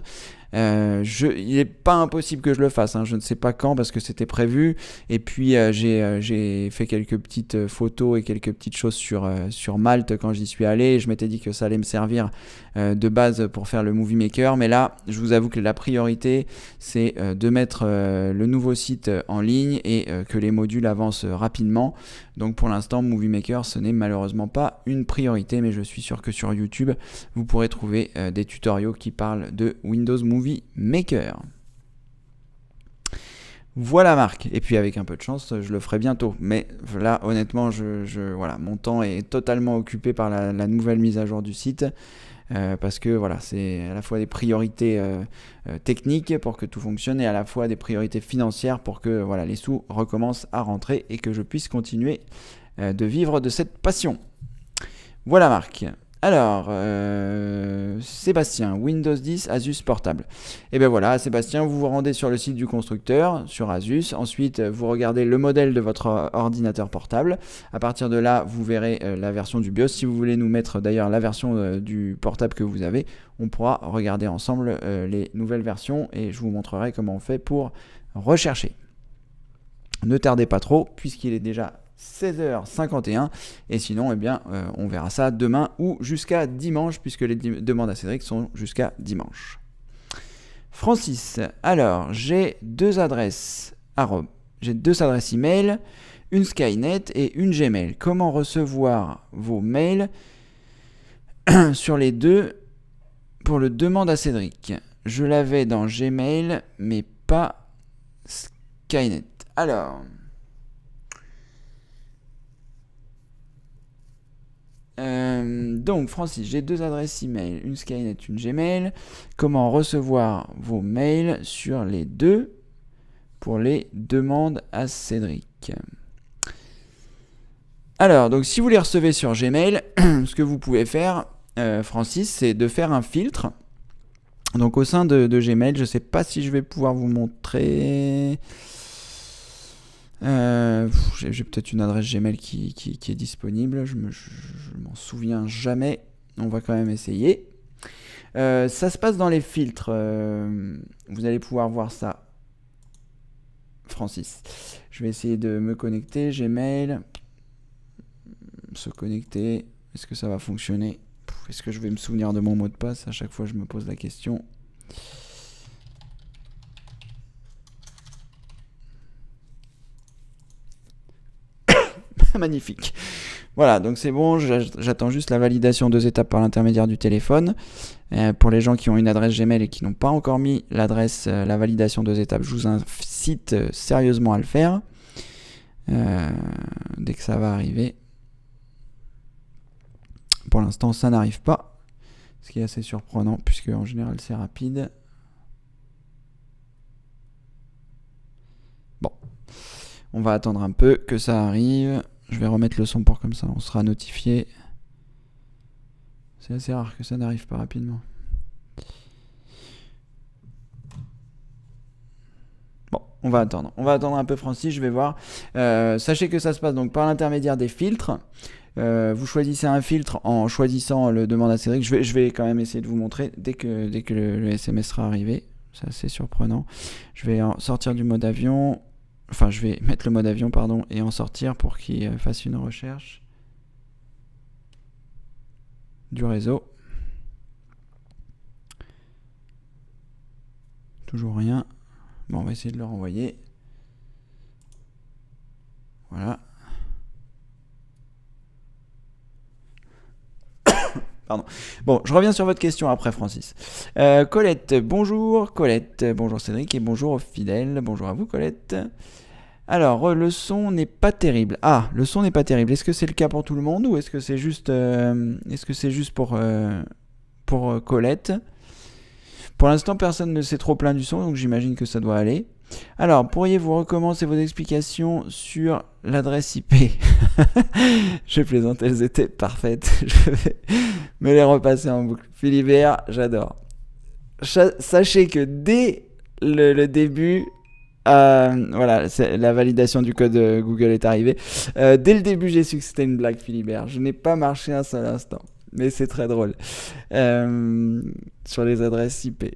Il n'est pas impossible que je le fasse, hein. Je ne sais pas quand parce que c'était prévu. Et puis j'ai fait quelques petites photos et quelques petites choses sur Malte quand j'y suis allé. Je m'étais dit que ça allait me servir de base pour faire le Movie Maker. Mais là, je vous avoue que la priorité, c'est de mettre le nouveau site en ligne et que les modules avancent rapidement. Donc pour l'instant, Movie Maker, ce n'est malheureusement pas une priorité, mais je suis sûr que sur YouTube, vous pourrez trouver des tutoriaux qui parlent de Windows Movie Maker. Voilà Marc, et puis avec un peu de chance, je le ferai bientôt. Mais là, honnêtement, voilà, mon temps est totalement occupé par la nouvelle mise à jour du site. Parce que voilà, c'est à la fois des priorités techniques pour que tout fonctionne et à la fois des priorités financières pour que voilà, les sous recommencent à rentrer et que je puisse continuer de vivre de cette passion. Voilà Marc. Alors, Sébastien, Windows 10, Asus portable. Et bien voilà, Sébastien, vous vous rendez sur le site du constructeur, sur Asus. Ensuite, vous regardez le modèle de votre ordinateur portable. À partir de là, vous verrez la version du BIOS. Si vous voulez nous mettre d'ailleurs la version du portable que vous avez, on pourra regarder ensemble les nouvelles versions et je vous montrerai comment on fait pour rechercher. Ne tardez pas trop, puisqu'il est déjà 16h51 et sinon on verra ça demain ou jusqu'à dimanche puisque les demandes à Cédric sont jusqu'à dimanche. Francis, alors j'ai deux adresses email, une Skynet et une Gmail. Comment recevoir vos mails sur les deux pour le demande à Cédric? Je l'avais dans Gmail mais pas Skynet. Alors... donc Francis, j'ai deux adresses email, une Skynet, une Gmail. Comment recevoir vos mails sur les deux pour les demandes à Cédric? Alors, donc si vous les recevez sur Gmail, ce que vous pouvez faire, Francis, c'est de faire un filtre. Donc au sein de Gmail, je ne sais pas si je vais pouvoir vous montrer... j'ai peut-être une adresse Gmail qui est disponible, je m'en souviens jamais, on va quand même essayer. Ça se passe dans les filtres, vous allez pouvoir voir ça, Francis. Je vais essayer de me connecter, Gmail, se connecter, est-ce que ça va fonctionner? Est-ce que je vais me souvenir de mon mot de passe? À chaque fois je me pose la question. Magnifique. Voilà, donc c'est bon, j'attends juste la validation 2 étapes par l'intermédiaire du téléphone. Pour les gens qui ont une adresse Gmail et qui n'ont pas encore mis la validation 2 étapes, je vous incite sérieusement à le faire. Dès que ça va arriver. Pour l'instant, ça n'arrive pas. Ce qui est assez surprenant, puisque en général, c'est rapide. Bon. On va attendre un peu que ça arrive. Je vais remettre le son pour comme ça, on sera notifié. C'est assez rare que ça n'arrive pas rapidement. Bon, on va attendre. On va attendre un peu Francis, je vais voir. Sachez que ça se passe donc par l'intermédiaire des filtres. Vous choisissez un filtre en choisissant le demande à Cédric. Je vais quand même essayer de vous montrer dès que le SMS sera arrivé. C'est assez surprenant. Je vais sortir du mode avion. Enfin, je vais mettre le mode avion, et en sortir pour qu'il fasse une recherche du réseau. Toujours rien. Bon, on va essayer de le renvoyer. Voilà. Pardon. Bon, je reviens sur votre question après, Francis. Colette, bonjour. Colette, bonjour Cédric et bonjour aux fidèles. Bonjour à vous, Colette. Alors, le son n'est pas terrible. Ah, le son n'est pas terrible. Est-ce que c'est le cas pour tout le monde ou est-ce que c'est juste, pour Colette? Pour l'instant, personne ne s'est trop plaint du son, donc j'imagine que ça doit aller. Alors, pourriez-vous recommencer vos explications sur l'adresse IP? Je plaisante, elles étaient parfaites. Je vais me les repasser en boucle. Philibert, j'adore. Sachez que dès le début, voilà, la validation du code Google est arrivée. Dès le début, j'ai su que c'était une blague, Philibert. Je n'ai pas marché un seul instant. Mais c'est très drôle. Sur les adresses IP.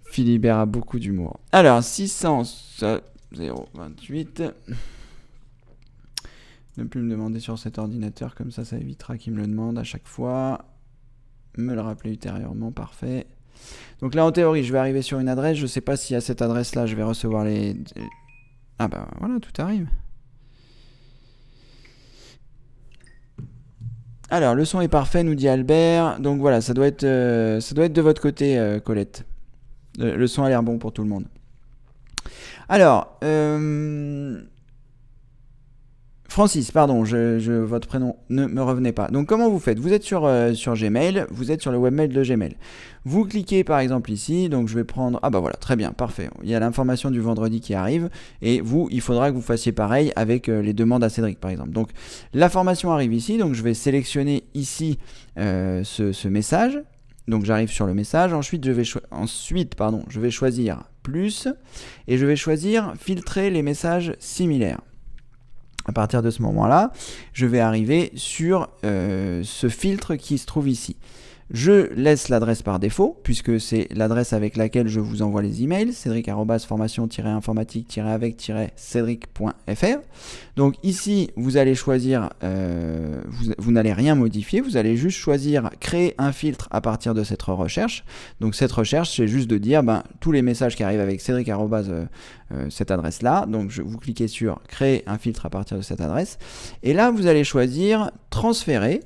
Philibert a beaucoup d'humour. Alors, 600,028. Ne plus me demander sur cet ordinateur, comme ça évitera qu'il me le demande à chaque fois. Me le rappeler ultérieurement, parfait. Donc là, en théorie, je vais arriver sur une adresse. Je ne sais pas si à cette adresse-là, je vais recevoir les... Ah bah voilà, tout arrive. Alors, le son est parfait, nous dit Albert. Donc voilà, ça doit être de votre côté, Colette. Le son a l'air bon pour tout le monde. Alors, Francis, pardon, votre prénom ne me revenait pas. Donc comment vous faites? Vous êtes sur Gmail, vous êtes sur le webmail de Gmail. Vous cliquez par exemple ici, donc je vais prendre... Ah bah voilà, très bien, parfait. Il y a l'information du vendredi qui arrive, et vous, il faudra que vous fassiez pareil avec les demandes à Cédric par exemple. Donc la formation arrive ici, donc je vais sélectionner ici ce message. Donc j'arrive sur le message, ensuite je vais choisir plus, et je vais choisir filtrer les messages similaires. À partir de ce moment-là, je vais arriver sur ce filtre qui se trouve ici. Je laisse l'adresse par défaut, puisque c'est l'adresse avec laquelle je vous envoie les emails, cédric@formation-informatique-avec-cédric.fr. Donc ici, vous allez choisir, vous n'allez rien modifier, vous allez juste choisir créer un filtre à partir de cette recherche. Donc cette recherche, c'est juste de dire tous les messages qui arrivent avec cédric@ cette adresse-là. Donc vous cliquez sur créer un filtre à partir de cette adresse. Et là, vous allez choisir transférer.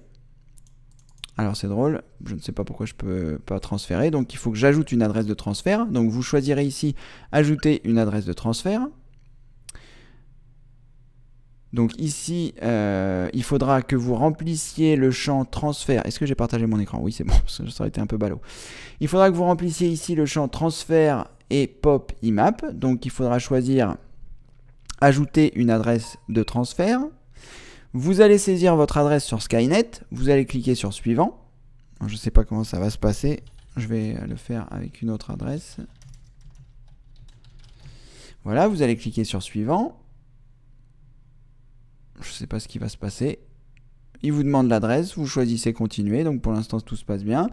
Alors c'est drôle, je ne sais pas pourquoi je ne peux pas transférer, donc il faut que j'ajoute une adresse de transfert. Donc vous choisirez ici ajouter une adresse de transfert. Donc ici, il faudra que vous remplissiez le champ transfert. Est-ce que j'ai partagé mon écran? Oui, c'est bon, ça aurait été un peu ballot. Il faudra que vous remplissiez ici le champ transfert et pop IMAP. Donc il faudra choisir ajouter une adresse de transfert. Vous allez saisir votre adresse sur Skynet, vous allez cliquer sur suivant. Je ne sais pas comment ça va se passer, je vais le faire avec une autre adresse. Voilà, vous allez cliquer sur suivant. Je ne sais pas ce qui va se passer. Il vous demande l'adresse, vous choisissez continuer, donc pour l'instant tout se passe bien.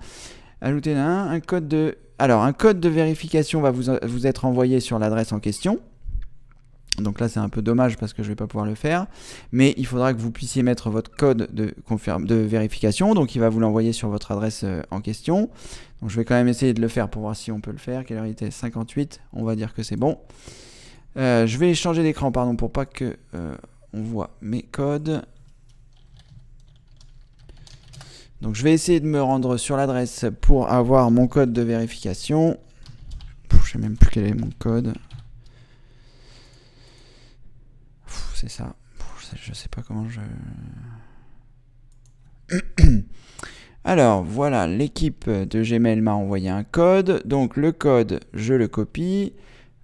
Ajoutez un code de... Alors, un code de vérification va vous être envoyé sur l'adresse en question. Donc là, c'est un peu dommage parce que je ne vais pas pouvoir le faire. Mais il faudra que vous puissiez mettre votre code de vérification. Donc il va vous l'envoyer sur votre adresse en question. Donc je vais quand même essayer de le faire pour voir si on peut le faire. Quelle heure il était? 58. On va dire que c'est bon. Je vais changer d'écran, pardon, pour pas que on voit mes codes. Donc je vais essayer de me rendre sur l'adresse pour avoir mon code de vérification. Je ne sais même plus quel est mon code. C'est ça. Je sais pas comment je... Alors, voilà, l'équipe de Gmail m'a envoyé un code. Donc, le code, je le copie,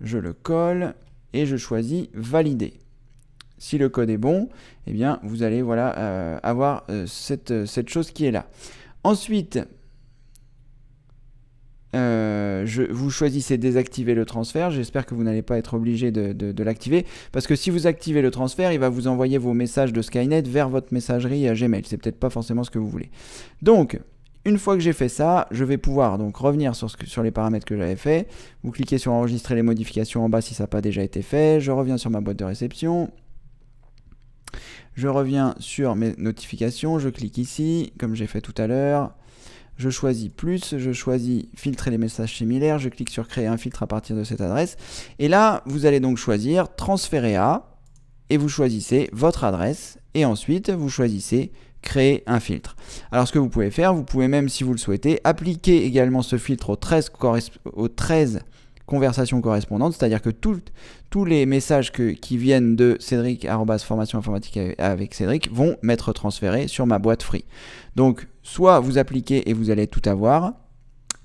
je le colle et je choisis valider. Si le code est bon, eh bien, vous allez avoir cette chose qui est là. Ensuite, vous choisissez désactiver le transfert. J'espère que vous n'allez pas être obligé de l'activer, parce que si vous activez le transfert, il va vous envoyer vos messages de Skynet vers votre messagerie Gmail. C'est peut-être pas forcément ce que vous voulez. Donc, une fois que j'ai fait ça, je vais pouvoir donc revenir sur les paramètres que j'avais fait. Vous cliquez sur enregistrer les modifications en bas si ça n'a pas déjà été fait. Je reviens sur ma boîte de réception. Je reviens sur mes notifications. Je clique ici, comme j'ai fait tout à l'heure. Je choisis plus, je choisis filtrer les messages similaires, je clique sur créer un filtre à partir de cette adresse. Et là, vous allez donc choisir transférer à, et vous choisissez votre adresse, et ensuite vous choisissez créer un filtre. Alors ce que vous pouvez faire, vous pouvez même, si vous le souhaitez, appliquer également ce filtre aux 13 conversations correspondantes, c'est-à-dire que tous les messages qui viennent de Cédric @formation informatique avec Cédric vont m'être transférés sur ma boîte free. Donc soit vous appliquez et vous allez tout avoir,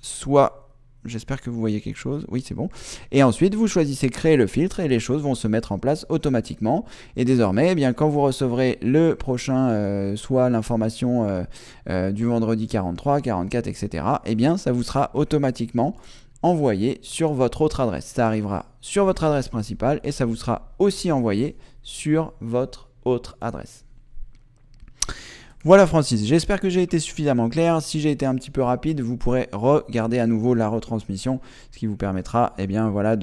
soit j'espère que vous voyez quelque chose. Oui, c'est bon. Et ensuite, vous choisissez créer le filtre et les choses vont se mettre en place automatiquement. Et désormais, eh bien, quand vous recevrez le prochain, soit l'information du vendredi 43, 44, etc., eh bien, ça vous sera automatiquement envoyé sur votre autre adresse. Ça arrivera sur votre adresse principale et ça vous sera aussi envoyé sur votre autre adresse. Voilà Francis, j'espère que j'ai été suffisamment clair. Si j'ai été un petit peu rapide, vous pourrez regarder à nouveau la retransmission, ce qui vous permettra, eh bien voilà,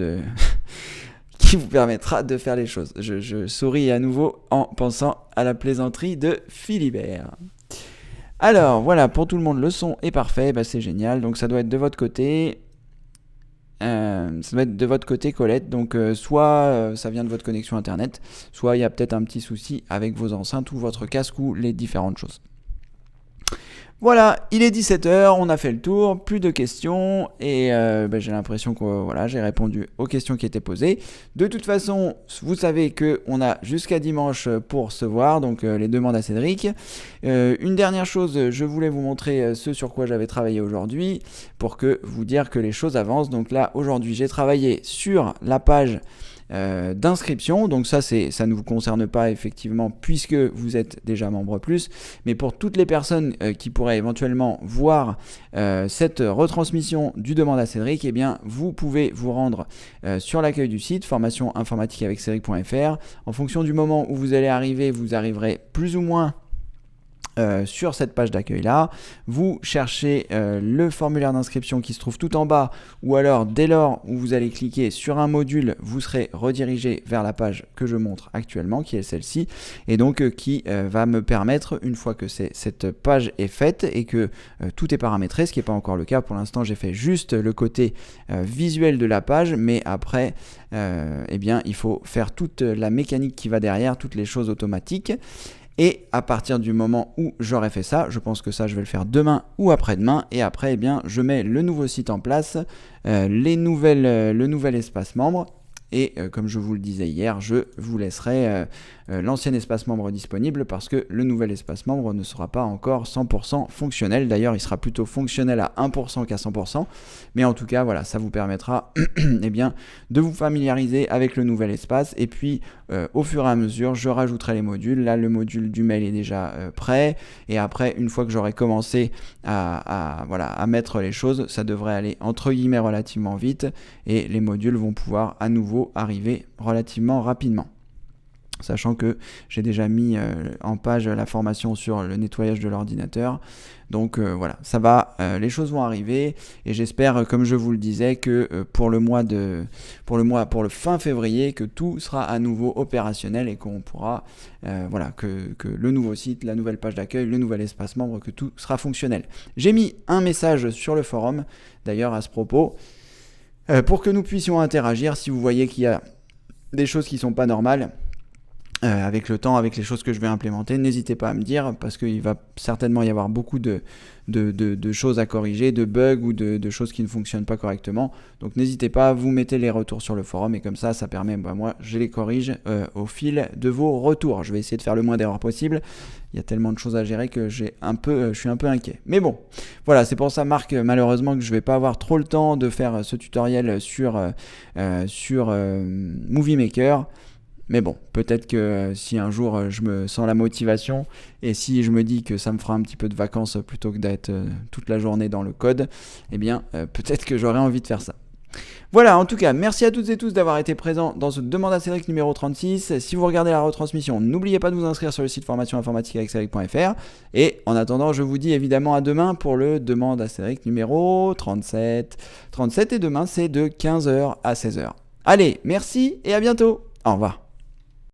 qui vous permettra de faire les choses. Je souris à nouveau en pensant à la plaisanterie de Philibert. Alors voilà, pour tout le monde, le son est parfait, c'est génial. Donc ça doit être de votre côté. Colette, donc soit ça vient de votre connexion internet, soit il y a peut-être un petit souci avec vos enceintes ou votre casque ou les différentes choses. Voilà, il est 17h, on a fait le tour, plus de questions et j'ai l'impression que j'ai répondu aux questions qui étaient posées. De toute façon, vous savez qu'on a jusqu'à dimanche pour se voir, donc les demandes à Cédric. Une dernière chose, je voulais vous montrer ce sur quoi j'avais travaillé aujourd'hui pour vous dire que les choses avancent. Donc là, aujourd'hui, j'ai travaillé sur la page d'inscription, donc ça ne vous concerne pas effectivement puisque vous êtes déjà membre plus, mais pour toutes les personnes qui pourraient éventuellement voir cette retransmission du demande à Cédric, eh bien vous pouvez vous rendre sur l'accueil du site formationinformatiqueaveccedric.fr. En fonction du moment où vous allez arriver, vous arriverez plus ou moins sur cette page d'accueil là, vous cherchez le formulaire d'inscription qui se trouve tout en bas, ou alors dès lors où vous allez cliquer sur un module, vous serez redirigé vers la page que je montre actuellement, qui est celle-ci, et donc qui va me permettre, une fois que cette page est faite et que tout est paramétré, ce qui n'est pas encore le cas pour l'instant, j'ai fait juste le côté visuel de la page, mais après eh bien il faut faire toute la mécanique qui va derrière, toutes les choses automatiques. Et à partir du moment où j'aurai fait ça, je pense que ça je vais le faire demain ou après-demain, et après eh bien, je mets le nouveau site en place, le nouvel espace membre, et comme je vous le disais hier, je vous laisserai l'ancien espace membre disponible parce que le nouvel espace membre ne sera pas encore 100% fonctionnel. D'ailleurs, il sera plutôt fonctionnel à 1% qu'à 100%. Mais en tout cas, voilà, ça vous permettra eh bien, de vous familiariser avec le nouvel espace. Et puis, au fur et à mesure, je rajouterai les modules. Là, le module du mail est déjà prêt. Et après, une fois que j'aurai commencé à mettre les choses, ça devrait aller entre guillemets relativement vite. Et les modules vont pouvoir à nouveau arriver relativement rapidement. Sachant que j'ai déjà mis en page la formation sur le nettoyage de l'ordinateur. Donc voilà, ça va, les choses vont arriver et j'espère, comme je vous le disais, que pour le fin février, que tout sera à nouveau opérationnel et qu'on pourra, que le nouveau site, la nouvelle page d'accueil, le nouvel espace membre, que tout sera fonctionnel. J'ai mis un message sur le forum, d'ailleurs à ce propos, pour que nous puissions interagir. Si vous voyez qu'il y a des choses qui ne sont pas normales, avec le temps, avec les choses que je vais implémenter, n'hésitez pas à me dire, parce qu'il va certainement y avoir beaucoup de choses à corriger, de bugs ou de choses qui ne fonctionnent pas correctement. Donc n'hésitez pas, vous mettez les retours sur le forum et comme ça permet, moi je les corrige au fil de vos retours. Je vais essayer de faire le moins d'erreurs possible. Il y a tellement de choses à gérer que je suis un peu inquiet. Mais bon, voilà, c'est pour ça Marc, malheureusement, que je vais pas avoir trop le temps de faire ce tutoriel sur Movie Maker. Mais bon, peut-être que si un jour je me sens la motivation et si je me dis que ça me fera un petit peu de vacances plutôt que d'être toute la journée dans le code, eh bien peut-être que j'aurai envie de faire ça. Voilà, en tout cas, merci à toutes et tous d'avoir été présents dans ce Demande à Cédric numéro 36. Si vous regardez la retransmission, n'oubliez pas de vous inscrire sur le site formationinformatiqueaveccedric.fr. Et en attendant, je vous dis évidemment à demain pour le Demande à Cédric numéro 37. 37 et demain, c'est de 15h à 16h. Allez, merci et à bientôt. Au revoir.